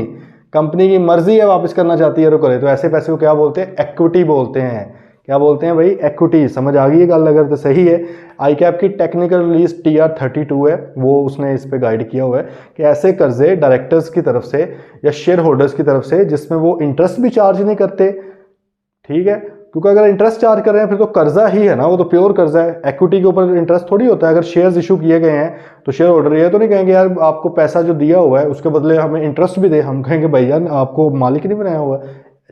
company की मर्जी है वापस करना चाहती है तो करे। तो ऐसे पैसे को क्या बोलते हैं? इक्विटी बोलते हैं। क्या बोलते हैं भाई? इक्विटी। समझ आ गई है गल? अगर तो सही है। आई कैप की टेक्निकल रिलीज TR32 है, वो उसने इस पे गाइड किया हुआ है कि ऐसे कर्जे डायरेक्टर्स की तरफ से या शेयर होल्डर्स की तरफ से जिसमें वो इंटरेस्ट भी चार्ज नहीं करते, ठीक है, क्योंकि अगर इंटरेस्ट चार्ज कर रहे हैं फिर तो कर्जा ही है ना, वो तो प्योर कर्जा है। इक्विटी के ऊपर इंटरेस्ट थोड़ी होता है। अगर शेयर्स इशू किए गए हैं तो शेयर होल्डर ये तो नहीं कहेंगे यार आपको पैसा जो दिया हुआ है उसके बदले हमें इंटरेस्ट भी दे, हम कहेंगे भाई यार आपको मालिक नहीं बनाया हुआ,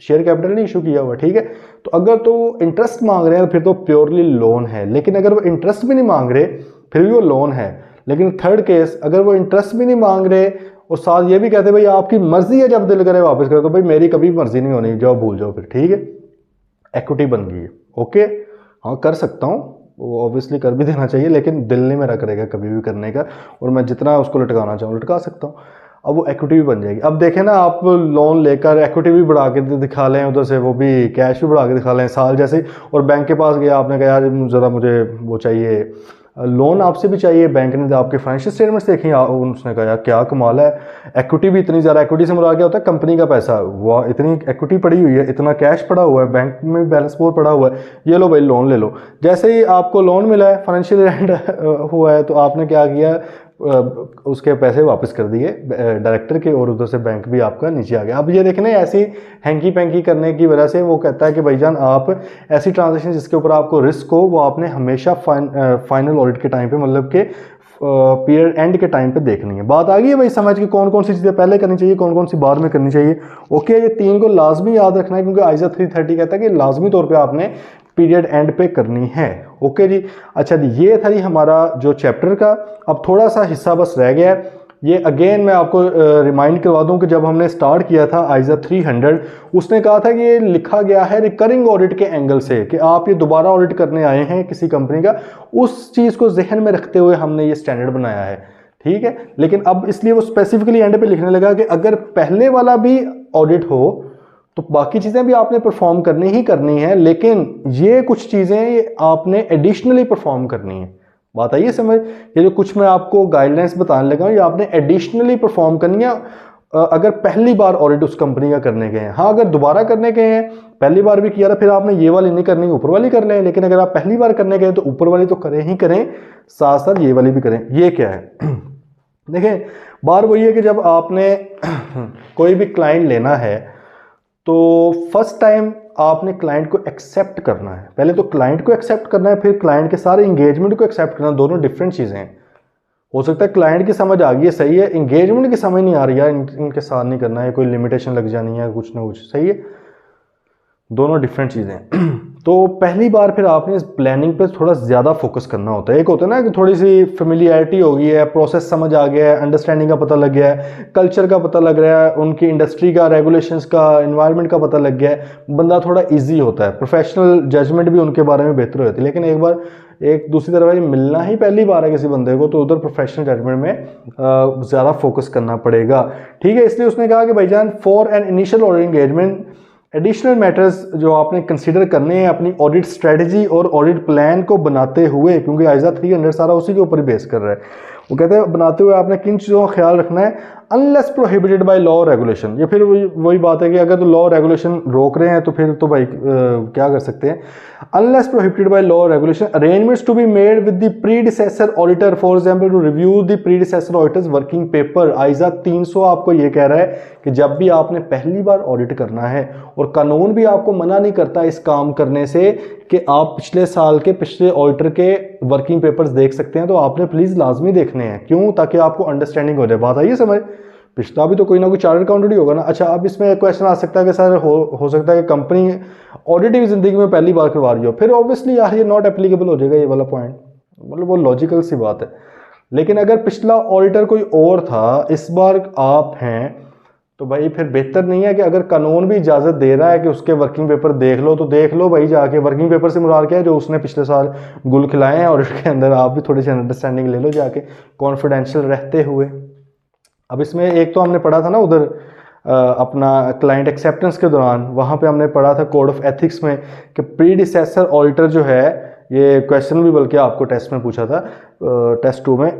शेयर कैपिटल नहीं इशू किया हुआ, ठीक है। तो अगर तो इंटरेस्ट मांग रहे हैं फिर तो प्योरली लोन है। लेकिन अगर वो इंटरेस्ट भी नहीं मांग रहे फिर भी वो लोन है। लेकिन थर्ड केस, अगर वो इंटरेस्ट भी नहीं मांग रहे और साथ ये भी कहते भाई आपकी मर्जी है जब दिल करे वापस करो, तो भाई मेरी कभी मर्जी नहीं होनी, जाओ भूल जाओ फिर, ठीक है, इक्विटी बन गई है। ओके, हाँ कर सकता हूँ, वो ऑब्वियसली कर भी देना चाहिए, लेकिन दिल नहीं मेरा करेगा कभी भी करने का, और मैं जितना उसको लटकाना चाहूँ लटका सकता हूँ। अब वो इक्विटी भी बन जाएगी। अब देखें ना, आप लोन लेकर इक्विटी भी बढ़ा के दिखा लें, उधर से वो भी कैश भी बढ़ा के दिखा लें साल जैसे, और बैंक के पास गया, आपने कहा यार ज़रा मुझे वो चाहिए, लोन आपसे भी चाहिए, बैंक ने आपके फाइनेंशियल स्टेटमेंट्स देखी, उसने कहा यार क्या कमाल है, इक्विटी भी इतनी ज़्यादा। इक्विटी से मुराद क्या होता है? कंपनी का पैसा, वो इतनी इक्विटी पड़ी हुई है, इतना कैश पड़ा हुआ है, बैंक में बैलेंस बहुत पड़ा हुआ है, ये लो भाई लोन ले लो। जैसे ही आपको लोन मिला है, फाइनेंशियल एंड हुआ है, तो आपने क्या किया, उसके पैसे वापस कर दिए डायरेक्टर के, और उधर से बैंक भी आपका नीचे आ गया। अब ये देखना, ऐसी हैंकी पैंकी करने की वजह से वो कहता है कि भाईजान आप ऐसी ट्रांजैक्शन जिसके ऊपर आपको रिस्क हो वो आपने हमेशा फाइनल ऑडिट के टाइम पे, मतलब के पीरियड एंड के टाइम पे देखनी है। बात आ गई है भाई समझ कि कौन कौन सी चीज़ें पहले करनी चाहिए, कौन कौन सी बाद में करनी चाहिए। ओके, ये 3 को लाजमी याद रखना है, क्योंकि आइजा 330 कहता है कि लाजमी तौर पे आपने पीरियड एंड पे करनी है। ओके जी, अच्छा जी, ये था जी हमारा जो चैप्टर का। अब थोड़ा सा हिस्सा बस रह गया है, ये अगेन मैं आपको रिमाइंड करवा दूं कि जब हमने स्टार्ट किया था आइजा 300, उसने कहा था कि ये लिखा गया है रिकरिंग ऑडिट के एंगल से, कि आप ये दोबारा ऑडिट करने आए हैं किसी कंपनी का, उस चीज़ को जहन में रखते हुए हमने ये स्टैंडर्ड बनाया है, ठीक है। लेकिन अब इसलिए वो स्पेसिफिकली एंड पे लिखने लगा कि अगर पहले वाला भी ऑडिट हो तो बाकी चीज़ें भी आपने परफॉर्म करनी ही करनी है, लेकिन ये कुछ चीज़ें आपने एडिशनली परफॉर्म करनी है। बात आई है समझ? ये जो कुछ मैं आपको गाइडलाइंस बताने लगा हूँ, ये आपने एडिशनली परफॉर्म करनी है अगर पहली बार ऑडिट उस कंपनी का करने गए हैं। हाँ, अगर दोबारा करने गए हैं, पहली बार भी किया था, फिर आपने ये वाली नहीं करनी, ऊपर वाली कर लें। लेकिन अगर आप पहली बार करने गए तो ऊपर वाली तो करें ही करें, साथ साथ ये वाली भी करें। ये क्या है देखें, बार वही है कि जब आपने कोई भी क्लाइंट लेना है तो फर्स्ट टाइम आपने क्लाइंट को एक्सेप्ट करना है, पहले तो क्लाइंट को एक्सेप्ट करना है, फिर क्लाइंट के सारे इंगेजमेंट को एक्सेप्ट करना, दोनों डिफरेंट चीज़ें हैं। हो सकता है क्लाइंट की समझ आ गई है, सही है, इंगेजमेंट की समझ नहीं आ रही है, इनके साथ नहीं करना है, कोई लिमिटेशन लग जानी है कुछ ना कुछ, सही है, दोनों डिफरेंट चीज़ें। तो पहली बार फिर आपने इस प्लानिंग पे थोड़ा ज़्यादा फोकस करना होता है। एक होता है ना कि थोड़ी सी फेमिलियरिटी हो गई है, प्रोसेस समझ आ गया है, अंडरस्टैंडिंग का पता लग गया है, कल्चर का पता लग रहा है, उनकी इंडस्ट्री का, रेगुलेशंस का, एनवायरनमेंट का पता लग गया है, बंदा थोड़ा ईजी होता है, प्रोफेशनल जजमेंट भी उनके बारे में बेहतर होती है। लेकिन एक बार एक दूसरी तरफ मिलना ही पहली बार है किसी बंदे को, तो उधर प्रोफेशनल जजमेंट में ज़्यादा फोकस करना पड़ेगा, ठीक है। इसलिए उसने कहा कि भाईजान for an initial audit engagement additional matters जो आपने कंसीडर करने हैं अपनी ऑडिट स्ट्रेटजी और ऑडिट प्लान को बनाते हुए, क्योंकि आइजा 300 सारा उसी के ऊपर ही बेस कर रहा है। वो कहते हैं बनाते हुए आपने किन चीज़ों का ख्याल रखना है, unless prohibited by law regulation. ये फिर वही बात है कि अगर तो लॉ रेगुलेशन रोक रहे हैं तो फिर तो भाई क्या कर सकते हैं। Unless prohibited by law regulation arrangements to be made with the predecessor auditor, for example to review the predecessor auditor's working paper. ISA 300 आपको ये कह रहा है कि जब भी आपने पहली बार ऑडिट करना है, और कानून भी आपको मना नहीं करता इस काम करने से कि आप पिछले साल के पिछले ऑडिटर के वर्किंग पेपर्स देख सकते हैं, तो आपने प्लीज़ लाजमी देखने हैं। क्यों? ताकि आपको अंडरस्टैंडिंग हो जाए। बात आइए समझ, पिछला भी तो कोई ना कोई चार्टर्ड अकाउंटेंट ही होगा ना। अच्छा, अब इसमें क्वेश्चन आ सकता है कि सर हो सकता है कि कंपनी ऑडिट भी ज़िंदगी में पहली बार करवा रही हो, फिर ऑब्वियसली यार ये नॉट एप्लीकेबल हो जाएगा ये वाला पॉइंट, मतलब वो लॉजिकल सी बात है। लेकिन अगर पिछला ऑडिटर कोई और था, इस बार आप हैं, तो भाई फिर बेहतर नहीं है कि अगर कानून भी इजाज़त दे रहा है कि उसके वर्किंग पेपर देख लो, तो देख लो भाई जाके। वर्किंग पेपर से मुराद क्या है? जो उसने पिछले साल गुल खिलाए हैं, और इसके अंदर आप भी थोड़ी सी अंडरस्टैंडिंग ले लो जाके, कॉन्फिडेंशियल रहते हुए। अब इसमें एक तो हमने पढ़ा था ना उधर अपना क्लाइंट एक्सेप्टेंस के दौरान, वहाँ पे हमने पढ़ा था कोड ऑफ एथिक्स में कि प्रीडिसेसर ऑडिटर जो है, ये क्वेश्चन भी बल्कि आपको टेस्ट में पूछा था, टेस्ट 2 में,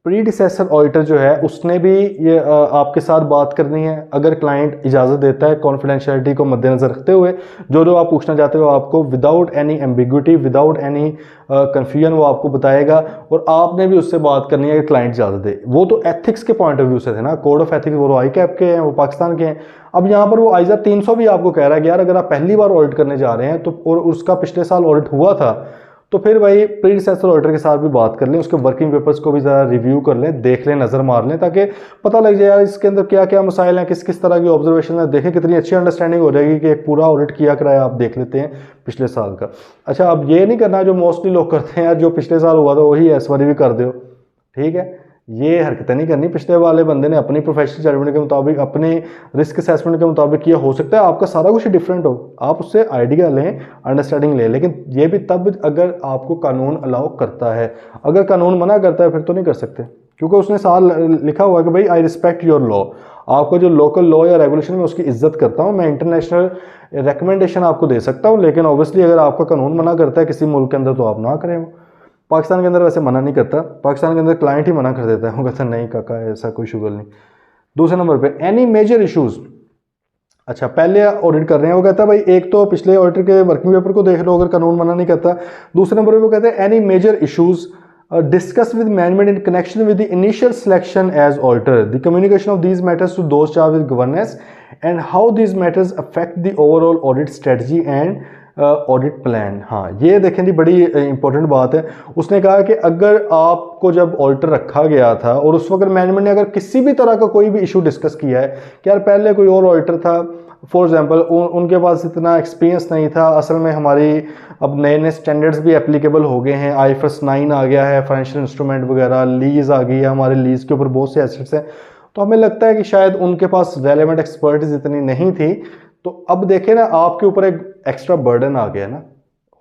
प्रीडिसेसर ऑडिटर जो है उसने भी ये आपके साथ बात करनी है, अगर क्लाइंट इजाज़त देता है, कॉन्फिडेंशियलिटी को मद्देनज़र रखते हुए जो जो आप पूछना चाहते हो आपको without any ambiguity, without any confusion वो आपको बताएगा, और आपने भी उससे बात करनी है कि क्लाइंट इजाज़त दे। वो तो एथिक्स के पॉइंट ऑफ व्यू से थे ना, कोड ऑफ एथिक्स वो आई कैप के हैं, वो पाकिस्तान के हैं। अब यहाँ पर वो आइजा 300 भी आपको कह रहा है कि यार अगर आप पहली बार ऑडिट करने जा रहे हैं तो, और उसका पिछले साल ऑडिट हुआ था, तो फिर भाई प्रीडिसेसर ऑडिटर के साथ भी बात कर लें, उसके वर्किंग पेपर्स को भी ज़रा रिव्यू कर लें, देख लें, नज़र मार लें, ताकि पता लग जाए यार इसके अंदर क्या क्या मसाइल हैं, किस किस तरह की ऑब्जर्वेशन है, देखें कितनी अच्छी अंडरस्टैंडिंग हो जाएगी कि एक पूरा ऑडिट किया कराया आप देख लेते हैं पिछले साल का। अच्छा, अब ये नहीं करना जो मोस्टली लोग करते हैं यार, जो पिछले साल हुआ था वही इस बार भी कर दो, ठीक है, ये हरकतें नहीं करनी। पिछले वाले बंदे ने अपनी प्रोफेशनल जजमेंट के मुताबिक, अपने रिस्क असेसमेंट के मुताबिक किया, हो सकता है आपका सारा कुछ डिफरेंट हो, आप उससे आइडिया लें, अंडरस्टैंडिंग लें, लेकिन ये भी तब अगर आपको कानून अलाउ करता है। अगर कानून मना करता है फिर तो नहीं कर सकते, क्योंकि उसने साल लिखा हुआ है कि भाई आई रिस्पेक्ट योर लॉ, आपको जो लोकल लॉ या रेगुलेशन में उसकी इज्जत करता हूँ, मैं इंटरनेशनल रिकमेंडेशन आपको दे सकता हूँ, लेकिन ऑब्वियसली अगर आपका कानून मना करता है किसी मुल्क के अंदर तो आप ना करें। पाकिस्तान के अंदर वैसे मना नहीं करता, पाकिस्तान के अंदर क्लाइंट ही मना कर देता है, वो कहता है नहीं काका ऐसा कोई शुगर नहीं। दूसरे नंबर पे एनी मेजर इश्यूज। अच्छा, पहले ऑडिट कर रहे हैं, वो कहता है भाई एक तो पिछले ऑडिटर के वर्किंग पेपर को देख लो अगर कानून मना नहीं करता। दूसरे नंबर पे वो कहते हैं any major issues discuss with management in connection with the initial selection as auditor, the communication of these matters to those charged with governance, and how these matters affect the overall audit strategy and audit plan. हाँ, ये देखें जी बड़ी important बात है। उसने कहा कि अगर आपको जब ऑडिटर रखा गया था और उस वक्त मैनेजमेंट ने अगर किसी भी तरह का कोई भी इशू डिस्कस किया है कि यार पहले कोई और ऑडिटर था, फॉर एग्जांपल उनके पास इतना एक्सपीरियंस नहीं था, असल में हमारी अब नए नए स्टैंडर्ड्स भी एप्लीकेबल हो गए हैं, IFRS 9 आ गया है, फाइनेंशियल इंस्ट्रूमेंट वगैरह, लीज आ गई है, हमारे लीज के ऊपर बहुत से एसेट्स हैं, तो हमें लगता है कि शायद उनके पास रेलेवेंट एक्सपर्टीज इतनी नहीं थी। तो अब देखें ना, आपके ऊपर एक एक्स्ट्रा बर्डन आ गया ना,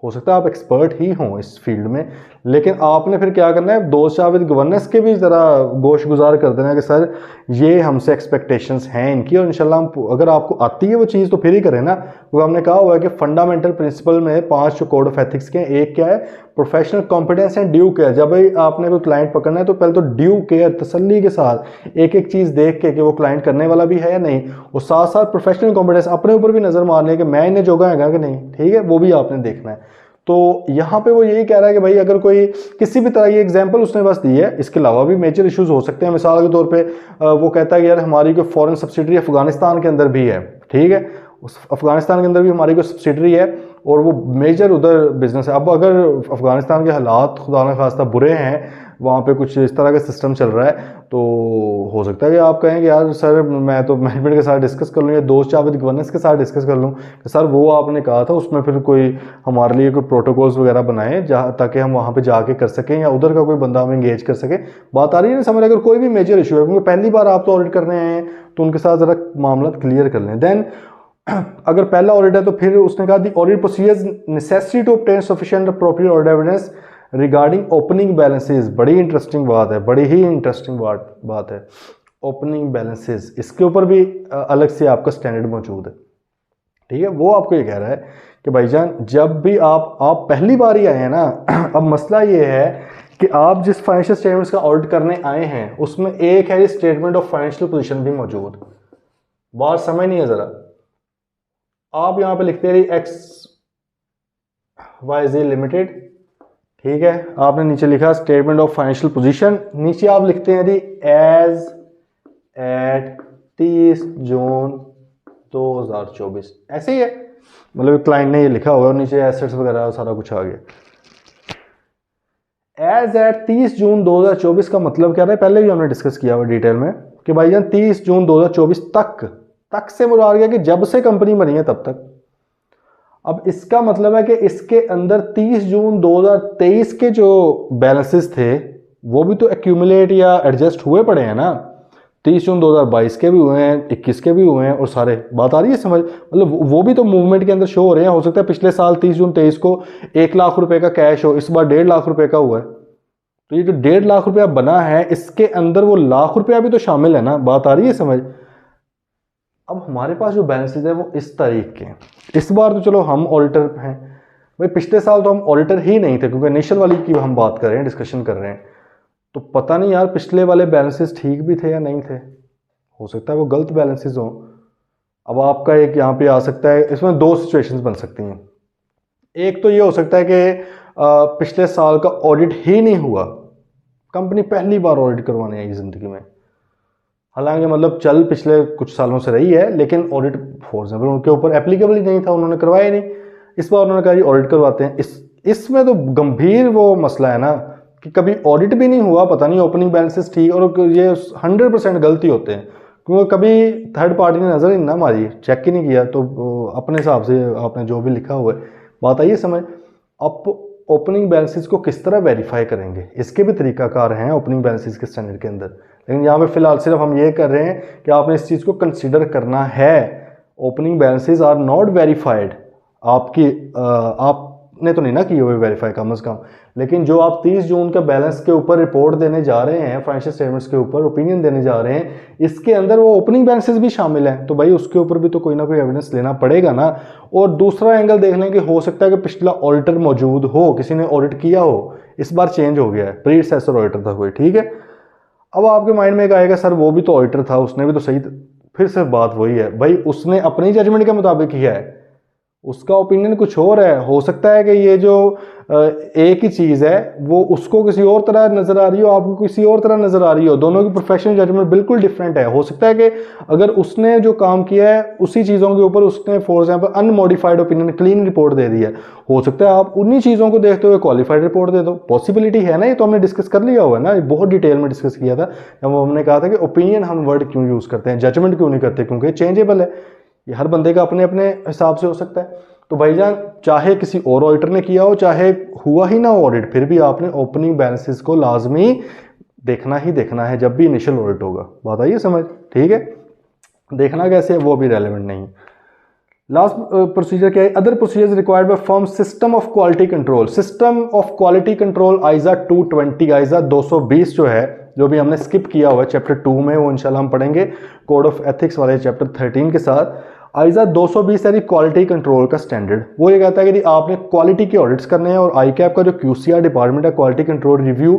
हो सकता है आप एक्सपर्ट ही हों इस फील्ड में, लेकिन आपने फिर क्या करना है, दोस्त विद गवर्नेंस के भी ज़रा गोश गुजार कर देना कि सर ये हमसे एक्सपेक्टेशंस हैं इनकी, और इंशाल्लाह हम, अगर आपको आती है वो चीज़ तो फिर ही करें ना। क्योंकि हमने कहा हुआ है कि फंडामेंटल प्रिंसिपल में 5 जो कोड ऑफ एथिक्स के हैं, एक क्या है, professional competence and due care. जब भाई आपने कोई क्लाइंट पकड़ना है तो पहले तो ड्यू केयर, तसल्ली के साथ एक एक चीज़ देख के कि वो क्लाइंट करने वाला भी है या नहीं, और साथ साथ प्रोफेशनल कॉम्पिटेंस अपने ऊपर भी नज़र मारने है कि मैं इन्हें जोगा है कि नहीं, ठीक है, वो भी आपने देखना है। तो यहाँ पे वो यही कह रहा है कि भाई अगर कोई किसी भी तरह की एग्जांपल उसने बस दी है, इसके अलावा भी मेजर इश्यूज हो सकते हैं। मिसाल के तौर पे वो कहता है कि यार हमारी कोई फॉरेन सब्सिडरी अफगानिस्तान के अंदर भी है, ठीक है, उस अफ़गानिस्तान के अंदर भी हमारी कोई सब्सिडरी है और वो मेजर उधर बिजनेस है। अब अगर अफ़गानिस्तान के हालात खुदा न खास्ता बुरे हैं, वहाँ पे कुछ इस तरह का सिस्टम चल रहा है, तो हो सकता है कि आप कहें कि यार सर मैं तो मैनेजमेंट के साथ डिस्कस कर लूँ या दोस्त जावेद गवर्नेंस के साथ डिस्कस कर लूँ कि सर वो आपने कहा था उसमें फिर कोई हमारे लिए कोई प्रोटोकॉल्स वगैरह बनाए जहाँ ताकि हम वहाँ पे जाके कर सकें या उधर का कोई बंदा हमें इंगेज कर सके। बात आ रही है ना समझ? अगर कोई भी मेजर इशू है, क्योंकि पहली बार आप तो ऑडिट करने आए हैं तो उनके साथ ज़रा मामला क्लियर कर लें। देन अगर पहला ऑडिट है तो फिर उसने कहा the audit procedures necessary to obtain sufficient appropriate audit evidence regarding opening balances. बड़ी इंटरेस्टिंग बात है, बड़ी ही इंटरेस्टिंग बात है ओपनिंग बैलेंसेस। इसके ऊपर भी अलग से आपका स्टैंडर्ड मौजूद है, ठीक है। वो आपको ये कह रहा है कि भाईजान जब भी आप पहली बार ही आए हैं ना, अब मसला ये है कि आप जिस फाइनेंशियल स्टेटमेंट्स का ऑडिट करने आए हैं उसमें एक है स्टेटमेंट ऑफ फाइनेंशियल पोजीशन भी मौजूद। बात समझ नहीं है ज़रा? आप यहाँ पे लिखते हैं एक्स वाई जी लिमिटेड, ठीक है। आपने नीचे लिखा स्टेटमेंट ऑफ फाइनेंशियल पोजीशन, नीचे आप लिखते हैं एज एट 30 जून 2024, ऐसे ही है। मतलब क्लाइंट ने ये लिखा हुआ है, नीचे एसेट्स वगैरह सारा कुछ आ गया। एज एट 30 जून 2024 का मतलब क्या है? पहले भी हमने डिस्कस किया हुआ डिटेल में कि भाईजान 30 जून 2024 तक से मुराद गया कि जब से कंपनी बनी है तब तक। अब इसका मतलब है कि इसके अंदर 30 जून 2023 के जो बैलेंसेस थे वो भी तो एक्यूमुलेट या एडजस्ट हुए पड़े हैं ना। 30 जून 2022 के भी हुए हैं, 21 के भी हुए हैं और सारे। बात आ रही है समझ? मतलब वो भी तो मूवमेंट के अंदर शो हो रहे हैं। हो सकता है पिछले साल 30 जून 23 को 1 लाख रुपए का कैश हो, इस बार 1.5 लाख रुपए का हुआ है, तो ये जो 1.5 लाख रुपया बना है इसके अंदर वो लाख रुपया भी तो शामिल है ना। बात आ रही है समझ? अब हमारे पास जो बैलेंसेज है वो इस तारीख के हैं। इस बार तो चलो हम ऑडिटर हैं भाई, पिछले साल तो हम ऑडिटर ही नहीं थे क्योंकि इनिशियल वाली की हम बात कर रहे हैं, डिस्कशन कर रहे हैं, तो पता नहीं यार पिछले वाले बैलेंसेस ठीक भी थे या नहीं थे। हो सकता है वो गलत बैलेंसेस हों। अब आपका एक यहाँ पे आ सकता है, इसमें दो सिचुएशंस बन सकती हैं। एक तो ये हो सकता है कि पिछले साल का ऑडिट ही नहीं हुआ, कंपनी पहली बार ऑडिट करवाने आई ज़िंदगी में, हालांकि मतलब चल पिछले कुछ सालों से रही है, लेकिन ऑडिट फॉर एग्जाम्पल उनके ऊपर एप्लीकेबल ही नहीं था, उन्होंने करवाया नहीं। इस बार उन्होंने कहा ऑडिट करवाते हैं। इसमें तो गंभीर वो मसला है ना कि कभी ऑडिट भी नहीं हुआ, पता नहीं ओपनिंग बैलेंसेस ठीक, और ये 100% गलती होते हैं क्योंकि कभी थर्ड पार्टी ने नज़र ही ना मारी, चेक ही नहीं किया, तो अपने हिसाब से आपने जो भी लिखा हुआ है। बात आइए समझ? अब ओपनिंग बैलेंसेस को किस तरह वेरीफाई करेंगे, इसके भी तरीकाकार हैं ओपनिंग बैलेंसेस के स्टैंडर्ड के अंदर, लेकिन यहाँ पे फिलहाल सिर्फ हम ये कर रहे हैं कि आपने इस चीज़ को कंसीडर करना है। Opening balances are not verified, आपने तो नहीं ना किए हुए वेरीफाई कम से कम, लेकिन जो आप 30 जून के बैलेंस के ऊपर रिपोर्ट देने जा रहे हैं, फाइनेंशियल स्टेटमेंट्स के ऊपर ओपिनियन देने जा रहे हैं, इसके अंदर वो ओपनिंग बैलेंसेस भी शामिल हैं, तो भाई उसके ऊपर भी तो कोई ना कोई एविडेंस लेना पड़ेगा ना। और दूसरा एंगल देख लें कि हो सकता है कि पिछला ऑडिटर मौजूद हो, किसी ने ऑडिट किया हो, इस बार चेंज हो गया है, प्रीडिसेसर ऑडिटर था कोई, ठीक है। अब आपके माइंड में एक आएगा सर वो भी तो ऑडिटर था, उसने भी तो सही, फिर से बात वही है भाई, उसने अपनी जजमेंट के मुताबिक किया है, उसका ओपिनियन कुछ और है। हो सकता है कि ये जो एक ही चीज़ है वो उसको किसी और तरह नज़र आ रही हो, आपको किसी और तरह नज़र आ रही हो, दोनों की प्रोफेशनल जजमेंट बिल्कुल डिफरेंट है। हो सकता है कि अगर उसने जो काम किया है उसी चीज़ों के ऊपर उसने for example unmodified opinion clean report दे दी है, हो सकता है आप उन्हीं चीज़ों को देखते हुए क्वालिफाइड रिपोर्ट दे दो, पॉसिबिलिटी है ना। ये तो हमने डिस्कस कर लिया हुआ है ना, बहुत डिटेल में डिस्कस किया था जब हमने कहा था कि ओपिनियन हम वर्ड क्यों यूज़ करते हैं, जजमेंट क्यों नहीं करते, क्योंकि चेंजेबल है, ये हर बंदे का अपने अपने हिसाब से हो सकता है। तो भाईजान चाहे किसी और ऑडिटर ने किया हो, चाहे हुआ ही ना हो ऑडिट, फिर भी आपने ओपनिंग बैलेंसेस को लाजमी देखना ही देखना है जब भी इनिशियल ऑडिट होगा। बात आइए समझ? ठीक है, देखना कैसे है वो भी रेलेवेंट नहीं। लास्ट प्रोसीजर क्या है? Other procedures required by firm system of quality control. System of quality control ISA 220, ISA 220 जो है, जो भी हमने स्किप किया हुआ है चैप्टर 2 में, वो इंशाल्लाह हम पढ़ेंगे कोड ऑफ एथिक्स वाले चैप्टर 13 के साथ। आइजा 220 यानी क्वालिटी कंट्रोल का स्टैंडर्ड, वो ये कहता है कि आपने क्वालिटी के ऑडिट्स करने हैं, और आईकैप का जो QCR डिपार्टमेंट है, क्वालिटी कंट्रोल रिव्यू,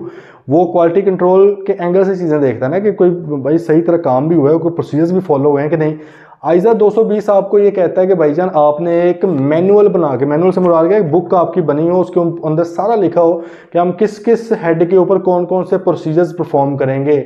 वो क्वालिटी कंट्रोल के एंगल से चीज़ें देखता है ना कि कोई भाई सही तरह काम भी हुआ है, कोई प्रोसीजर्स भी फॉलो हुए हैं कि नहीं। आइजा 220 आपको ये कहता है कि भाईजान आपने एक मैनुअल बना के, मैनुअल से मुराद है एक बुक आपकी बनी हो, उसके अंदर सारा लिखा हो कि हम किस किस हेड के ऊपर कौन कौन से प्रोसीजर्स परफॉर्म करेंगे,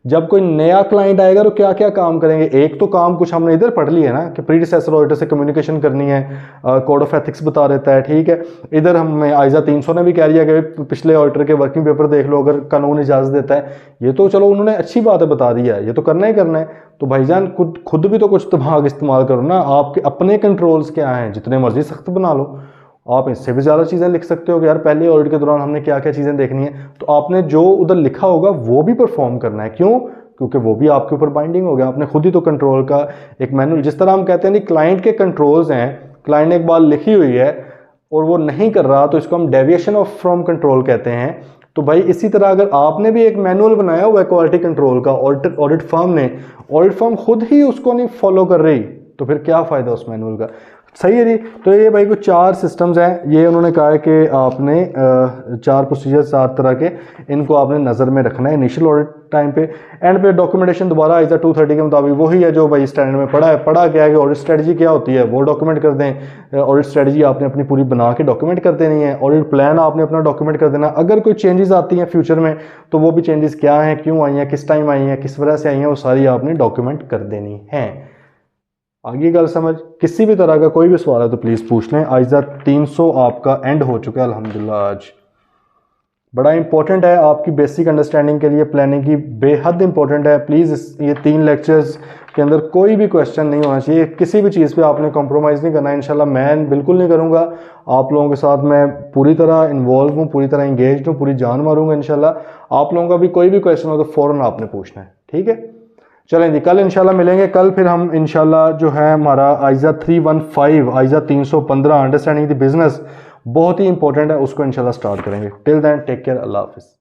जब कोई नया क्लाइंट आएगा तो क्या क्या काम करेंगे। एक तो काम कुछ हमने इधर पढ़ लिया है ना कि प्रीडिसेसर ऑडिटर से कम्युनिकेशन करनी है, कोड ऑफ एथिक्स बता देता है, ठीक है। इधर हमें आइजा 300 ने भी कह दिया कि पिछले ऑडिटर के वर्किंग पेपर देख लो अगर कानून इजाज़त देता है। ये तो चलो उन्होंने अच्छी बात है बता दिया है, ये तो करना ही करना है। तो भाईजान खुद भी तो कुछ दिमाग इस्तेमाल करो ना। आपके अपने कंट्रोल्स क्या हैं, जितने मर्जी सख्त बना लो, आप इससे भी ज़्यादा चीज़ें लिख सकते हो कि यार पहले ऑडिट के दौरान हमने क्या क्या चीज़ें देखनी है। तो आपने जो उधर लिखा होगा वो भी परफॉर्म करना है। क्यों? क्योंकि वो भी आपके ऊपर बाइंडिंग हो गया। आपने खुद ही तो कंट्रोल का एक मैनुअल, जिस तरह हम कहते हैं नहीं क्लाइंट के कंट्रोल्स हैं, क्लाइंट ने एक बात लिखी हुई है और वो नहीं कर रहा तो इसको हम डेविएशन ऑफ फ्रॉम कंट्रोल कहते हैं। तो भाई इसी तरह अगर आपने भी एक मैनुअल बनाया हुआ है क्वालिटी कंट्रोल का, ऑडिट फर्म ने, ऑडिट फर्म खुद ही उसको नहीं फॉलो कर रही, तो फिर क्या फ़ायदा उस मैनुअल का। सही है जी। तो ये भाई कुछ 4 सिस्टम्स हैं, ये उन्होंने कहा है कि आपने 4 प्रोसीजर 7 तरह के, इनको आपने नज़र में रखना है इनिशियल ऑडिट टाइम पे। एंड पे डॉक्यूमेंटेशन दोबारा आइजा 230 के मुताबिक वही है जो भाई स्टैंडर्ड में पढ़ा है। पढ़ा क्या है कि ऑडिट स्ट्रेटजी क्या होती है वो डॉक्यूमेंट कर दें। ऑडिट स्ट्रेटजी आपने अपनी पूरी बना के डॉक्यूमेंट कर देनी है। ऑडिट प्लान आपने अपना डॉक्यूमेंट कर देना। अगर कोई चेंजेस आती हैं फ्यूचर में तो वो भी चेंजेस क्या हैं, क्यों आई हैं, किस टाइम आई हैं, किस वजह से आई हैं, वो सारी आपने डॉक्यूमेंट कर देनी है। आगे गल समझ। किसी भी तरह का कोई भी सवाल है तो प्लीज़ पूछ लें। आइजा 300 आपका एंड हो चुका है अल्हम्दुलिल्लाह। आज बड़ा इंपॉर्टेंट है आपकी बेसिक अंडरस्टैंडिंग के लिए, प्लानिंग की बेहद इंपॉर्टेंट है। प्लीज़ ये 3 लेक्चर्स के अंदर कोई भी क्वेश्चन नहीं होना चाहिए। किसी भी चीज़ पे आपने कॉम्प्रोमाइज़ नहीं करना है। इंशाल्लाह मैं बिल्कुल नहीं करूँगा। आप लोगों के साथ मैं पूरी तरह इन्वॉल्व हूँ, पूरी तरह इंगेज हूँ, पूरी जान मारूंगा इंशाल्लाह। आप लोगों का भी कोई भी क्वेश्चन हो तो फ़ौरन आपने पूछना है, ठीक है। चलें जी, कल इंशाल्लाह मिलेंगे। कल फिर हम इंशाल्लाह जो है हमारा आइजा 315 आइजा 315 अंडरस्टैंडिंग द बिजनेस बहुत ही इंपॉर्टेंट है, उसको इंशाल्लाह स्टार्ट करेंगे। टिल देन टेक केयर, अल्लाह हाफिज़।